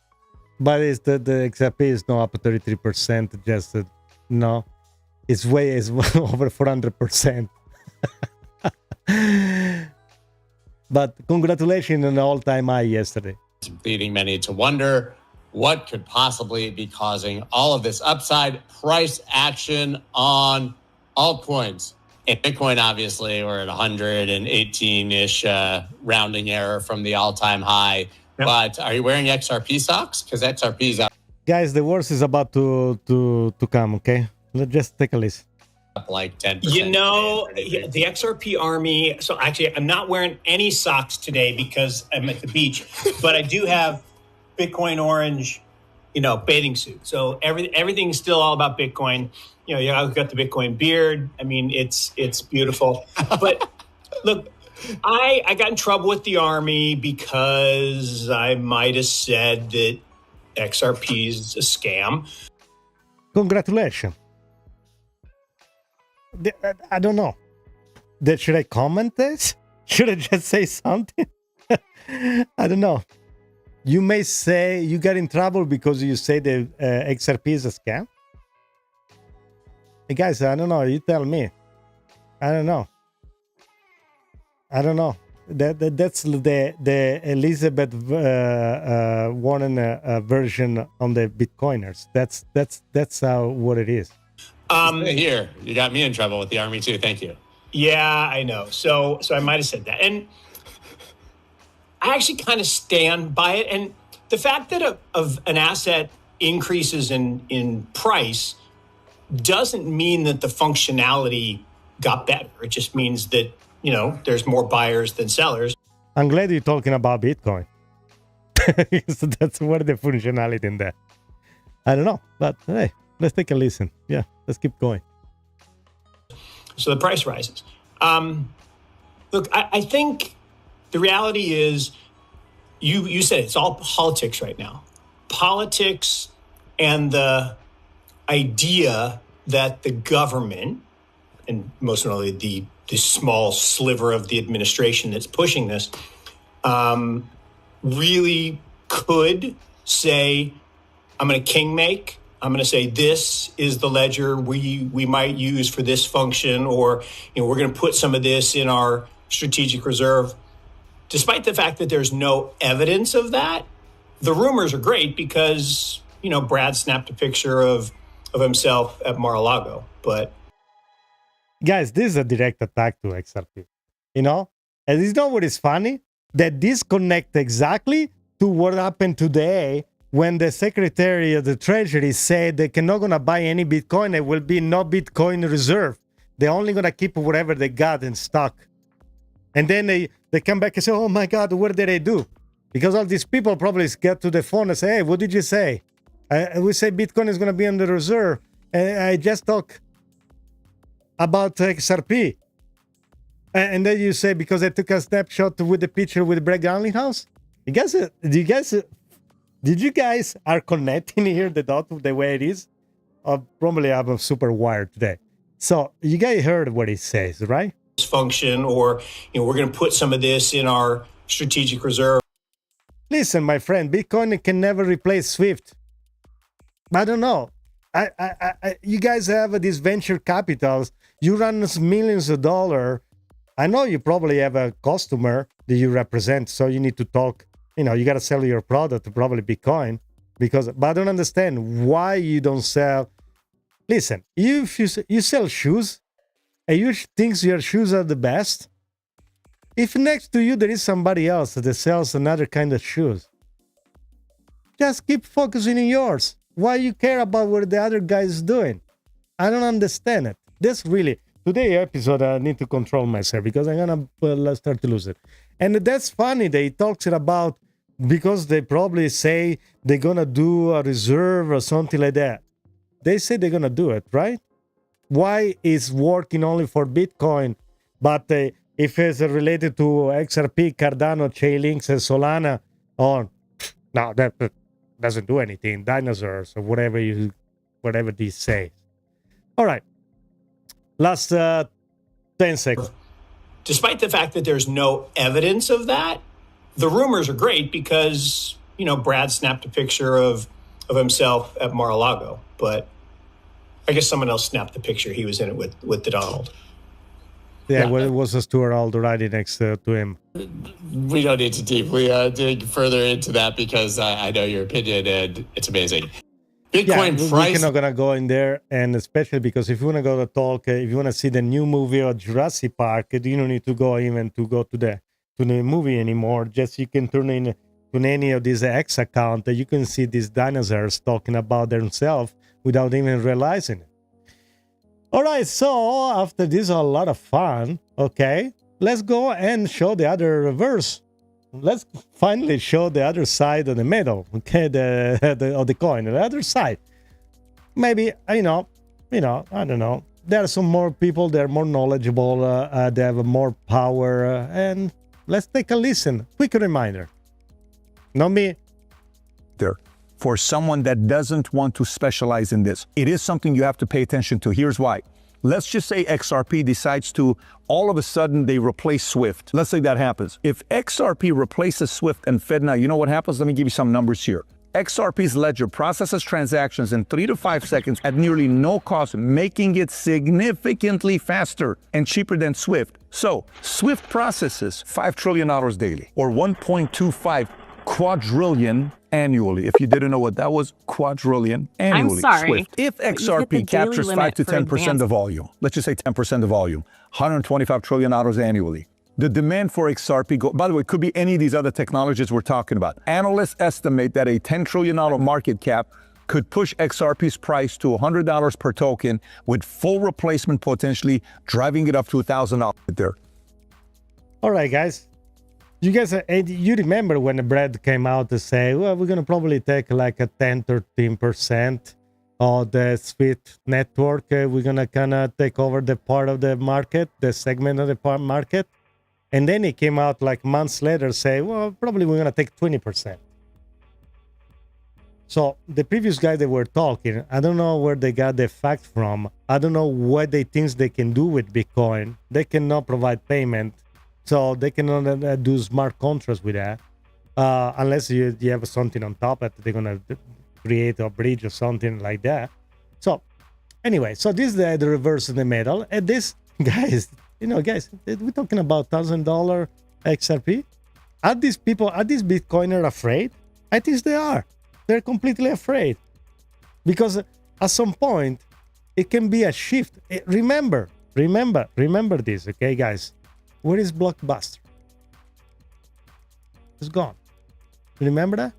But the XRP is not up 33%. Just no. It's over 400%. But congratulations on the all-time high yesterday. Leading many to wonder what could possibly be causing all of this upside price action on altcoins. In Bitcoin, obviously, we're at 118-ish rounding error from the all-time high. Yep. But are you wearing XRP socks? Because XRP is up. Guys, the worst is about to come, okay? Let's just take a listen. up like 10%. You know, the XRP army. So actually, I'm not wearing any socks today because I'm at the beach, but I do have Bitcoin orange, bathing suit. So everything's still all about Bitcoin. I've got the Bitcoin beard. I mean, it's beautiful. But look, I got in trouble with the army because I might have said that XRP is a scam. Congratulations. I don't know. Should I comment this? Should I just say something? I don't know. You may say you got in trouble because you say the XRP is a scam. Hey guys, I don't know. You tell me. I don't know. That's the Elizabeth Warren version on the Bitcoiners. That's what it is. Here, you got me in trouble with the army too. Thank you. Yeah, I know. So I might have said that, and I actually kind of stand by it. And the fact that of an asset increases in price doesn't mean that the functionality got better. It just means that there's more buyers than sellers. I'm glad you're talking about Bitcoin. So that's what the functionality in there. I don't know, but hey. Let's take a listen. Yeah, let's keep going. So the price rises. Look, I think the reality is, you said it's all politics right now. Politics and the idea that the government, and most notably the small sliver of the administration that's pushing this, really could say, I'm going to kingmake. I'm going to say this is the ledger we might use for this function, or we're going to put some of this in our strategic reserve. Despite the fact that there's no evidence of that, the rumors are great because Brad snapped a picture of himself at Mar-a-Lago. But guys, this is a direct attack to XRP. And it's not what is funny that this connects exactly to what happened today. When the Secretary of the Treasury said they cannot going to buy any Bitcoin, there will be no Bitcoin reserve. They're only going to keep whatever they got in stock. And then they come back and say, oh my God, what did they do? Because all these people probably get to the phone and say, hey, what did you say? We say Bitcoin is going to be on the reserve. And I just talk about XRP. And then you say, because I took a snapshot with the picture with the Brett Garlinghouse house. Did you guys are connecting here the dot the way it is? Probably I'm super wired today. So you guys heard what he says, right? Function, or we're going to put some of this in our strategic reserve. Listen, my friend, Bitcoin can never replace Swift. I don't know. You guys have these venture capitals. You run millions of dollars. I know you probably have a customer that you represent, so you need to talk. You got to sell your product, probably Bitcoin, but I don't understand why you don't sell. Listen, if you sell shoes and you think your shoes are the best, if next to you there is somebody else that sells another kind of shoes, just keep focusing on yours. Why you care about what the other guy is doing? I don't understand it. This really, today's episode, I need to control myself because I'm going to start to lose it. And that's funny. They talks about because they probably say they're going to do a reserve or something like that. They say they're going to do it, right? Why is working only for Bitcoin, but if it's related to XRP, Cardano, Chainlinks, and Solana, no, that doesn't do anything. Dinosaurs or whatever these say. All right. Last 10 seconds. Despite the fact that there's no evidence of that, the rumors are great because, Brad snapped a picture of himself at Mar-a-Lago, but I guess someone else snapped the picture. He was in it with the Donald. Yeah, well, it was a Stuart Aldo riding next to him. We don't need to deeply dig further into that because I know your opinion and it's amazing. Bitcoin price. We're not going to go in there, and especially because if you want to go to talk, if you want to see the new movie of Jurassic Park, you don't need to go to the movie anymore. Just you can turn in to any of these X account that you can see these dinosaurs talking about themselves without even realizing it. All right, so after this, a lot of fun. Okay, let's go and show the other reverse. Let's finally show the other side of the medal. Okay, of the coin, the other side. Maybe I don't know. There are some more people. They're more knowledgeable. They have more power. And let's take a listen. Quick reminder. Not me. There. For someone that doesn't want to specialize in this, it is something you have to pay attention to. Here's why. Let's just say XRP decides to, all of a sudden, they replace SWIFT. Let's say that happens. If XRP replaces SWIFT and FedNow, you know what happens? Let me give you some numbers here. XRP's ledger processes transactions in 3 to 5 seconds at nearly no cost, making it significantly faster and cheaper than SWIFT. So, SWIFT processes $5 trillion daily, or 1.25 quadrillion annually. If you didn't know what that was, quadrillion annually. I'm sorry. SWIFT. If XRP captures 5 to 10% of volume, let's just say 10% of volume, $125 trillion annually. The demand for XRP, by the way, it could be any of these other technologies we're talking about. Analysts estimate that a $10 trillion market cap could push XRP's price to $100 per token, with full replacement potentially driving it up to $1,000 there. All right, guys. You guys, you remember when the Brad came out to say, well, we're going to probably take like a 10, 13% of the SWIFT network. We're going to kind of take over the part of the market, the segment of the market. And then he came out like months later say, well, probably we're going to take 20%. So the previous guy they were talking, I don't know where they got the fact from. I don't know what they think they can do with Bitcoin. They cannot provide payment. So they cannot do smart contracts with that. Unless you have something on top that they're going to create a bridge or something like that. So anyway, so this is the reverse in the middle. And this, guys, guys, we're talking about $1,000 XRP. Are these Bitcoiners afraid? I think they are. They're completely afraid. Because at some point, it can be a shift. Remember this, okay, guys? Where is Blockbuster? It's gone. Remember that?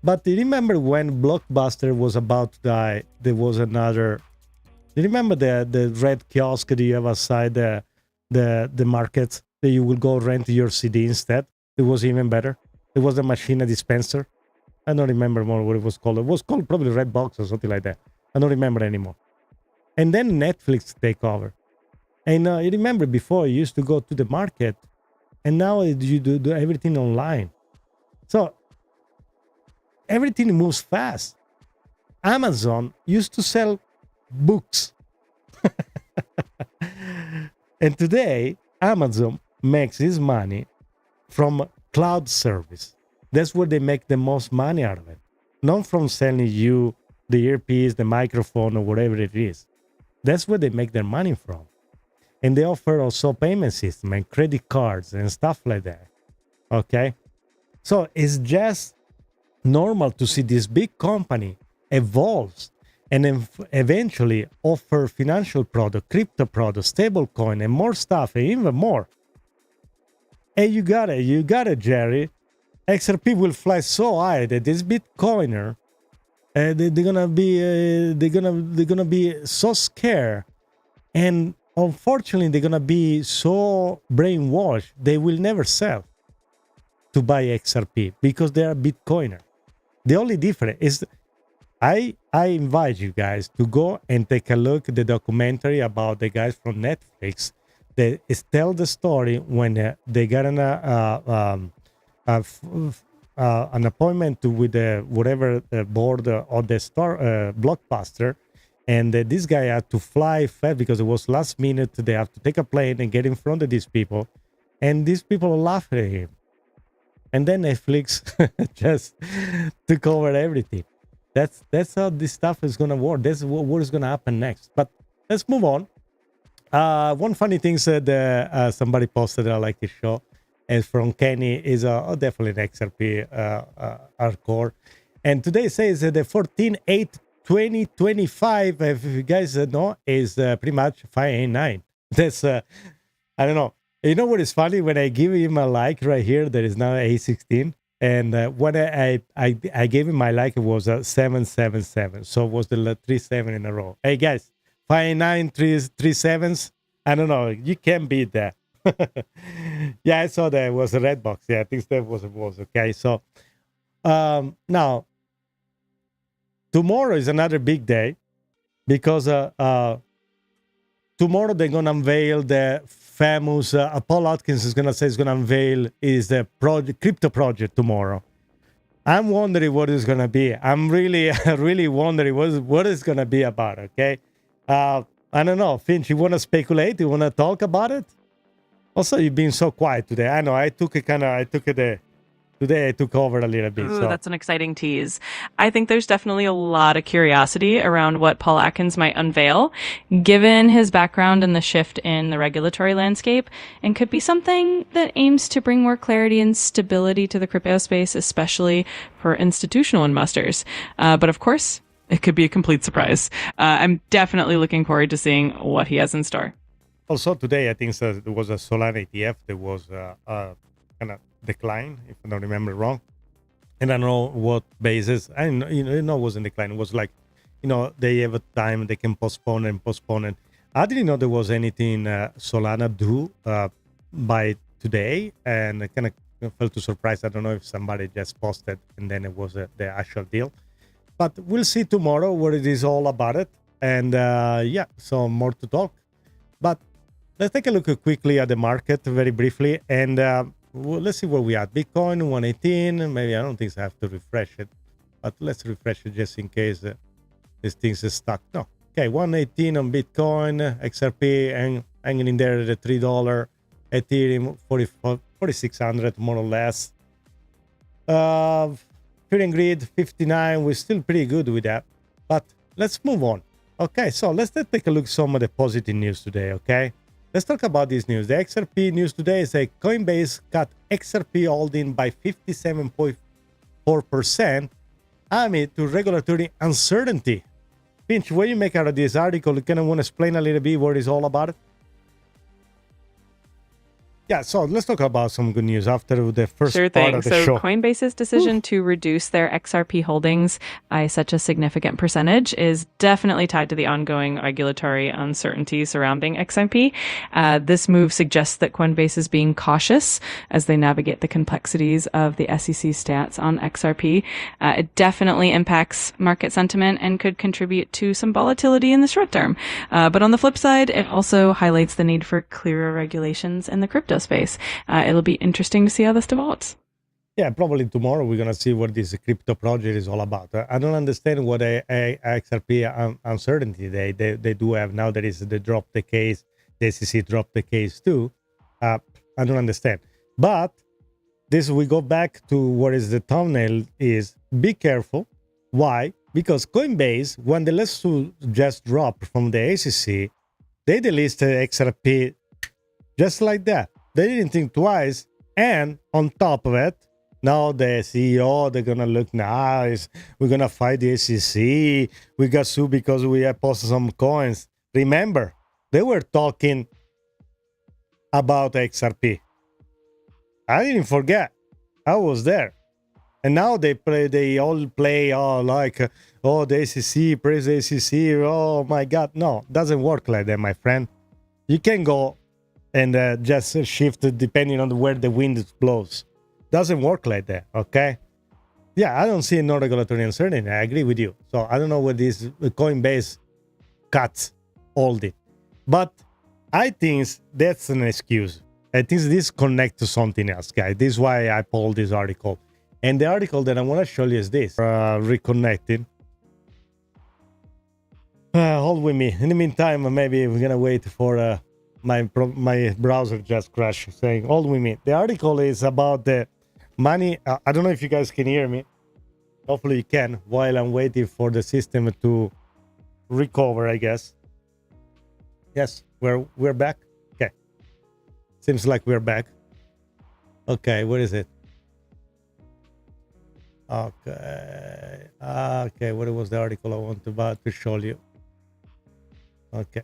But remember when Blockbuster was about to die, there was another... Do you remember the red kiosk that you have outside the market that you will go rent your CD instead? It was even better. It was a machine, a dispenser. I don't remember more what it was called. It was called probably Red Box or something like that. I don't remember anymore. And then Netflix take over. And you remember before you used to go to the market, and now you do everything online. So everything moves fast. Amazon used to sell books. And today, Amazon makes its money from cloud service. That's where they make the most money out of it. Not from selling you the earpiece, the microphone, or whatever it is. That's where they make their money from. And they offer also payment system and credit cards and stuff like that. Okay? So it's just normal to see this big company evolves and eventually offer financial product, crypto product, stable coin, and more stuff, and even more. And you got it, Jerry. XRP will fly so high that this Bitcoiner, they're gonna be so scared, and unfortunately, they're gonna be so brainwashed they will never sell to buy XRP because they are Bitcoiner. The only difference is, I invite you guys to go and take a look at the documentary about the guys from Netflix that tell the story when they got an appointment with whatever board of the Blockbuster, and this guy had to fly fast because it was last minute. They have to take a plane and get in front of these people, and these people laugh at him. And then Netflix just took over everything. That's how this stuff is gonna work. That's what is gonna happen next. But let's move on. One funny thing that somebody posted I like this show, and from Kenny is definitely an XRP hardcore. And today says that the 14/8/2025, if you guys know, is pretty much 589. That's I don't know. You know what is funny? When I give him a like right here, there is now 816. And when I gave him my like, it was 777. So it was the 3-7 in a row. Hey guys, 5937s. I don't know. You can't beat that. Yeah, I saw that it was a red box. Yeah, I think that was okay. So now tomorrow is another big day because tomorrow they're gonna unveil the famous Paul Atkins is gonna say he's gonna unveil is the crypto project tomorrow. I'm wondering what it's gonna be. I'm really really wondering what it's gonna be about. Okay, I don't know, Finch. You wanna speculate? You wanna talk about it? Also, you've been so quiet today. I know. Today I took over a little bit. Ooh, so. that's an exciting tease. I think there's definitely a lot of curiosity around what Paul Atkins might unveil, given his background and the shift in the regulatory landscape, and could be something that aims to bring more clarity and stability to the crypto space, especially for institutional investors. But of course, it could be a complete surprise. I'm definitely looking forward to seeing what he has in store. Also today, I think there was a Solana ETF that was kind of decline, if I don't remember wrong. And I don't know what basis. I know, it wasn't decline. It was like, they have a time they can postpone and postpone. And I didn't know there was anything Solana do by today. And I kind of felt too surprised. I don't know if somebody just posted and then it was the actual deal. But we'll see tomorrow what it is all about it. And yeah, so more to talk. But let's take a look quickly at the market very briefly. And well, let's see where we are. Bitcoin 118. Maybe I don't think I have to refresh it, but let's refresh it just in case this thing's stuck. No. Okay, 118 on Bitcoin, XRP, and hanging in there at $3. Ethereum 4,600 more or less. Fear and Greed 59. We're still pretty good with that, but let's move on. Okay, so let's take a look at some of the positive news today. Okay. Let's talk about this news. The XRP news today is that Coinbase cut XRP holding by 57.4% amid to regulatory uncertainty. Finch, what do you make out of this article? You kind of want to explain a little bit what it's all about? Yeah, so let's talk about some good news after the first part of the show. Coinbase's decision to reduce their XRP holdings by such a significant percentage is definitely tied to the ongoing regulatory uncertainty surrounding XRP. This move suggests that Coinbase is being cautious as they navigate the complexities of the SEC stats on XRP. It definitely impacts market sentiment and could contribute to some volatility in the short term. But on the flip side, it also highlights the need for clearer regulations in the crypto space. It'll be interesting to see how this develops. Yeah, probably tomorrow we're going to see what this crypto project is all about. I don't understand what XRP uncertainty they do have now. That is, they dropped the case, the SEC dropped the case too. I don't understand. But this, we go back to what is the thumbnail is, be careful. Why? Because Coinbase, when the lawsuit just dropped from the SEC, they delisted XRP just like that. They didn't think twice. And on top of it, now the CEO, they're going to look nice. We're going to fight the SEC. We got sued because we have posted some coins. Remember, they were talking about XRP. I didn't forget. I was there. And now they all play, the SEC, praise the SEC. Oh my God. No, it doesn't work like that, my friend. You can go and just shift depending on where the wind blows. Doesn't work like that, okay? Yeah, I don't see no regulatory uncertainty. I agree with you. So I don't know what this Coinbase cuts all it. But I think that's an excuse. I think this connects to something else, guys. This is why I pulled this article. And the article that I want to show you is this. Reconnecting. Hold with me. In the meantime, maybe we're going to wait for... My browser just crashed, saying, hold with me. The article is about the money. I don't know if you guys can hear me. Hopefully you can, while I'm waiting for the system to recover, I guess. Yes, we're back. Okay. Seems like we're back. Okay, where is it? Okay. Okay, what was the article I want to show you? Okay.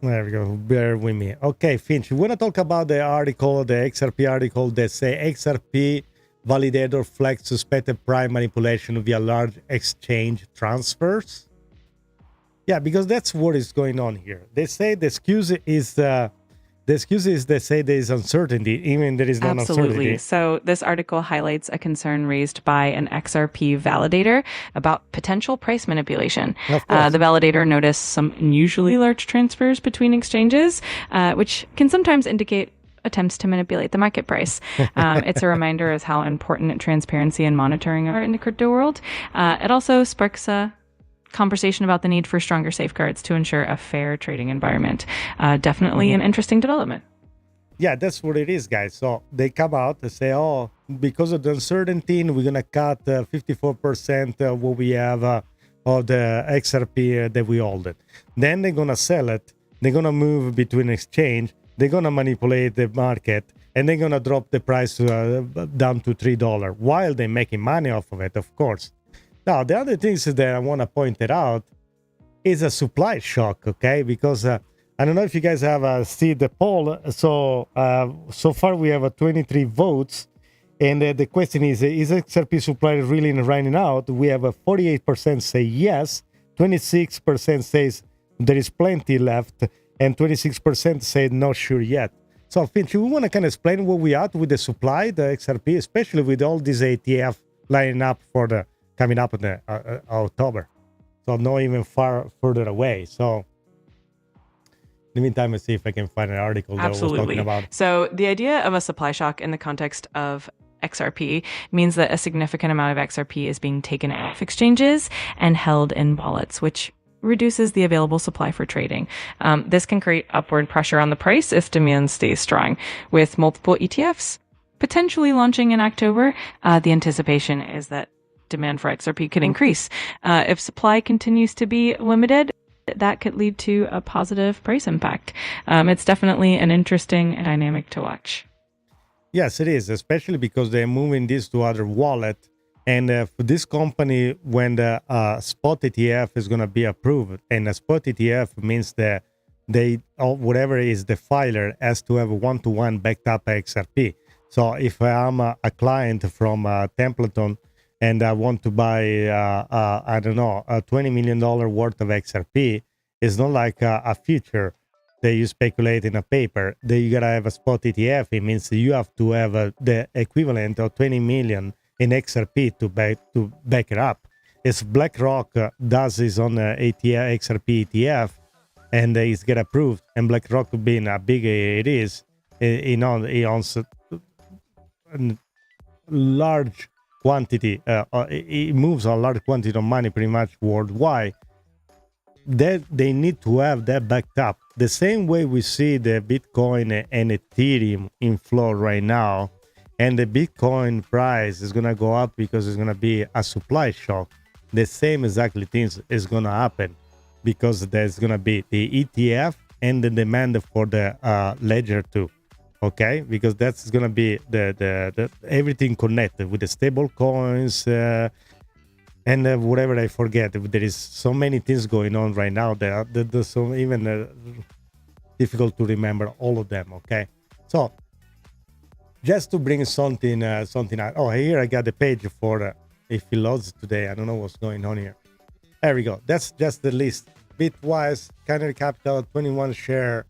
There we go. Bear with me. Okay, Finch, we want to talk about the article, the XRP article that say XRP validator flags suspected price manipulation via large exchange transfers. Yeah, because that's what is going on here. They say the excuse is they say there is uncertainty, even there is no Absolutely. uncertainty. So this article highlights a concern raised by an XRP validator about potential price manipulation. Of course. The validator noticed some unusually large transfers between exchanges, which can sometimes indicate attempts to manipulate the market price. It's a reminder of how important transparency and monitoring are in the crypto world. It also sparks a conversation about the need for stronger safeguards to ensure a fair trading environment. Definitely an interesting development. Yeah, that's what it is, guys. So they come out and say, oh, because of the uncertainty, we're going to cut 54% of what we have of the XRP that we hold it. Then they're going to sell it. They're going to move between exchange. They're going to manipulate the market. And they're going to drop the price down to $3 while they're making money off of it, of course. Now, the other things that I want to point it out is a supply shock, okay? Because I don't know if you guys have seen the poll. So far we have 23 votes. And the question is XRP supply really running out? We have 48% say yes, 26% says there is plenty left, and 26% say not sure yet. So, Finch, we want to kind of explain where we are with the supply, the XRP, especially with all these ETF lining up for the coming up in the October, so not even further away. So in the meantime, let's see if I can find an article that was talking about. So the idea of a supply shock in the context of XRP means that a significant amount of XRP is being taken off exchanges and held in wallets, which reduces the available supply for trading. This can create upward pressure on the price if demand stays strong. With multiple ETFs potentially launching in October, the anticipation is that demand for XRP could increase. If supply continues to be limited, that could lead to a positive price impact. It's definitely an interesting dynamic to watch. Yes, it is, especially because they're moving this to other wallet. And for this company, when the spot ETF is going to be approved, and a spot ETF means that whatever is the filer has to have a one-to-one backed up XRP. So if I'm a client from Templeton, and I want to buy, I don't know, a $20 million worth of XRP, it's not like a future that you speculate in a paper. That you gotta have a spot ETF. It means you have to have the equivalent of 20 million in XRP to back it up. It's BlackRock does his own XRP ETF, and it's get approved. And BlackRock, being how big it is, it owns a large quantity, it moves a large quantity of money pretty much worldwide. That they need to have that backed up. The same way we see the Bitcoin and Ethereum inflow right now, and the Bitcoin price is gonna go up because it's gonna be a supply shock. The same exactly things is gonna happen because there's gonna be the ETF and the demand for the ledger too. Okay, because that's gonna be the everything connected with the stable coins and whatever I forget. There is so many things going on right now that there's so even difficult to remember all of them. Okay, so just to bring something out. Oh, here I got the page for if it loads today. I don't know what's going on here. There we go. That's just the list. Bitwise, Canary Capital, 21 share.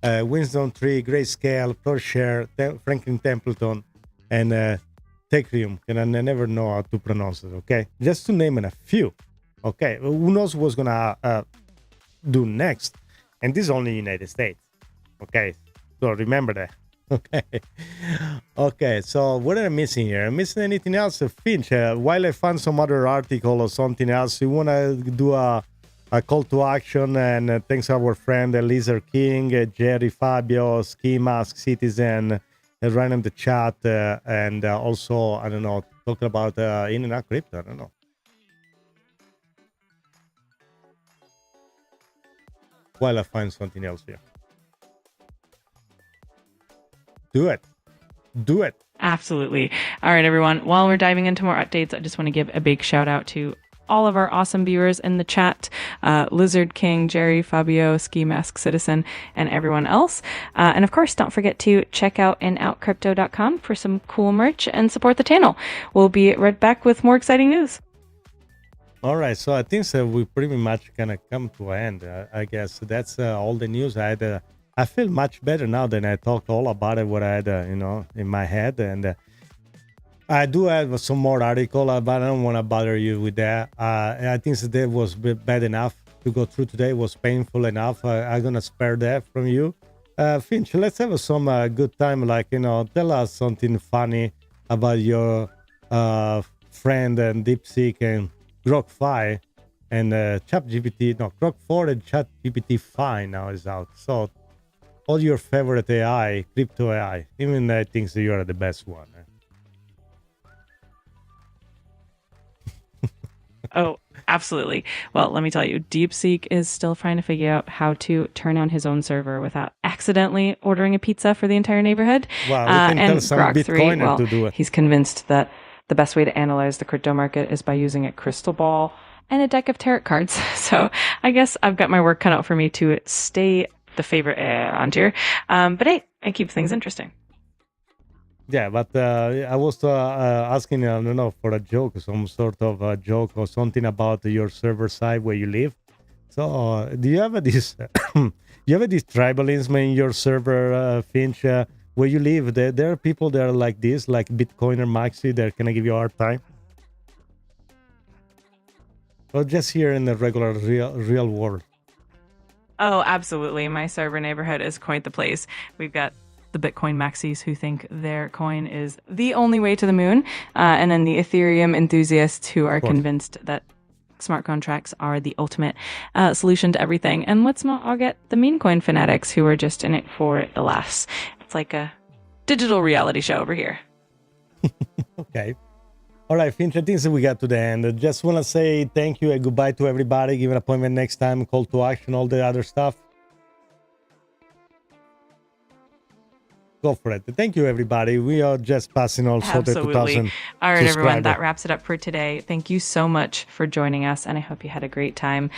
Winston 3, Grayscale, ProShare, Franklin Templeton, and Ethereum. And I never know how to pronounce it, okay? Just to name a few, okay? Who knows what's going to do next? And this is only United States, okay? So remember that, okay? Okay, so what am I missing here? Am I missing anything else? Finch, while I find some other article or something else, you want to do a call to action, and thanks to our friend Lizard King, Jerry, Fabio, Ski Mask, Citizen, random the chat, and also, I don't know, talking about in and out crypto, I don't know. While I find something else here. Do it. Do it. Absolutely. All right, everyone. While we're diving into more updates, I just want to give a big shout out to all of our awesome viewers in the chat, Lizard King, Jerry, Fabio, Ski Mask Citizen, and everyone else. And of course, don't forget to check out inoutcrypto.com for some cool merch and support the channel. We'll be right back with more exciting news. All right, so I think we pretty much gonna come to an end. I guess that's all the news I had. I feel much better now than I talked all about it, what I had, in my head. And I do have some more article, but I don't want to bother you with that. I think today was bad enough to go through today. It was painful enough. I'm going to spare that from you. Finch, let's have some good time. Like, tell us something funny about your friend and DeepSeek and Grok 5 and Grok 4 and ChatGPT 5 now is out. So all your favorite AI, crypto AI, even I think you are the best one. Oh, absolutely. Well, let me tell you, DeepSeek is still trying to figure out how to turn on his own server without accidentally ordering a pizza for the entire neighborhood. Wow, we can tell some Grok 3, Bitcoiner to do it. He's convinced that the best way to analyze the crypto market is by using a crystal ball and a deck of tarot cards. So I guess I've got my work cut out for me to stay the favorite on tier. But hey, I keep things interesting. Yeah, but I was asking, I don't know, for a joke, some sort of a joke or something about your server side where you live. So do you have this, you have this tribalism in your server, Finch, where you live? There are people that are like this, like Bitcoiner Maxi, that can give you a hard time? Or just here in the regular real world? Oh, absolutely. My server neighborhood is quite the place. We've got the Bitcoin maxis who think their coin is the only way to the moon. And then the Ethereum enthusiasts who are convinced that smart contracts are the ultimate solution to everything. And let's not forget the meme coin fanatics who are just in it for the laughs. It's like a digital reality show over here. Okay. All right, Finch, I think we got to the end. I just want to say thank you and goodbye to everybody. Give an appointment next time, call to action, all the other stuff. Go for it. Thank you, everybody. We are just passing also the 2,000 All right, everyone. subscriber. That wraps it up for today. Thank you so much for joining us, and I hope you had a great time.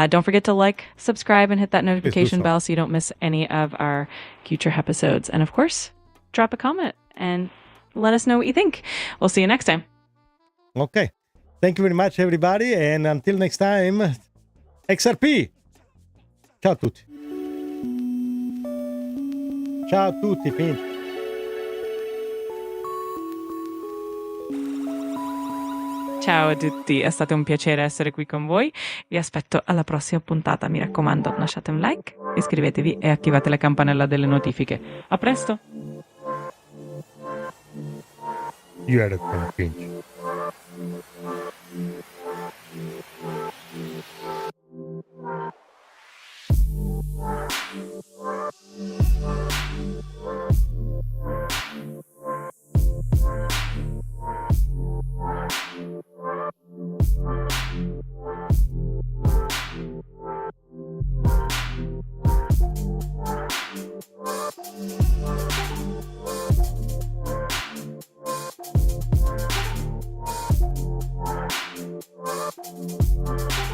Don't forget to like, subscribe, and hit that notification bell so you don't miss any of our future episodes. And of course, drop a comment and let us know what you think. We'll see you next time. Okay. Thank you very much, everybody. And until next time, XRP. Ciao a tutti. Ciao a tutti, Finch. Ciao a tutti, è stato un piacere essere qui con voi. Vi aspetto alla prossima puntata. Mi raccomando, lasciate un like, iscrivetevi e attivate la campanella delle notifiche. A presto! You had it, Finch.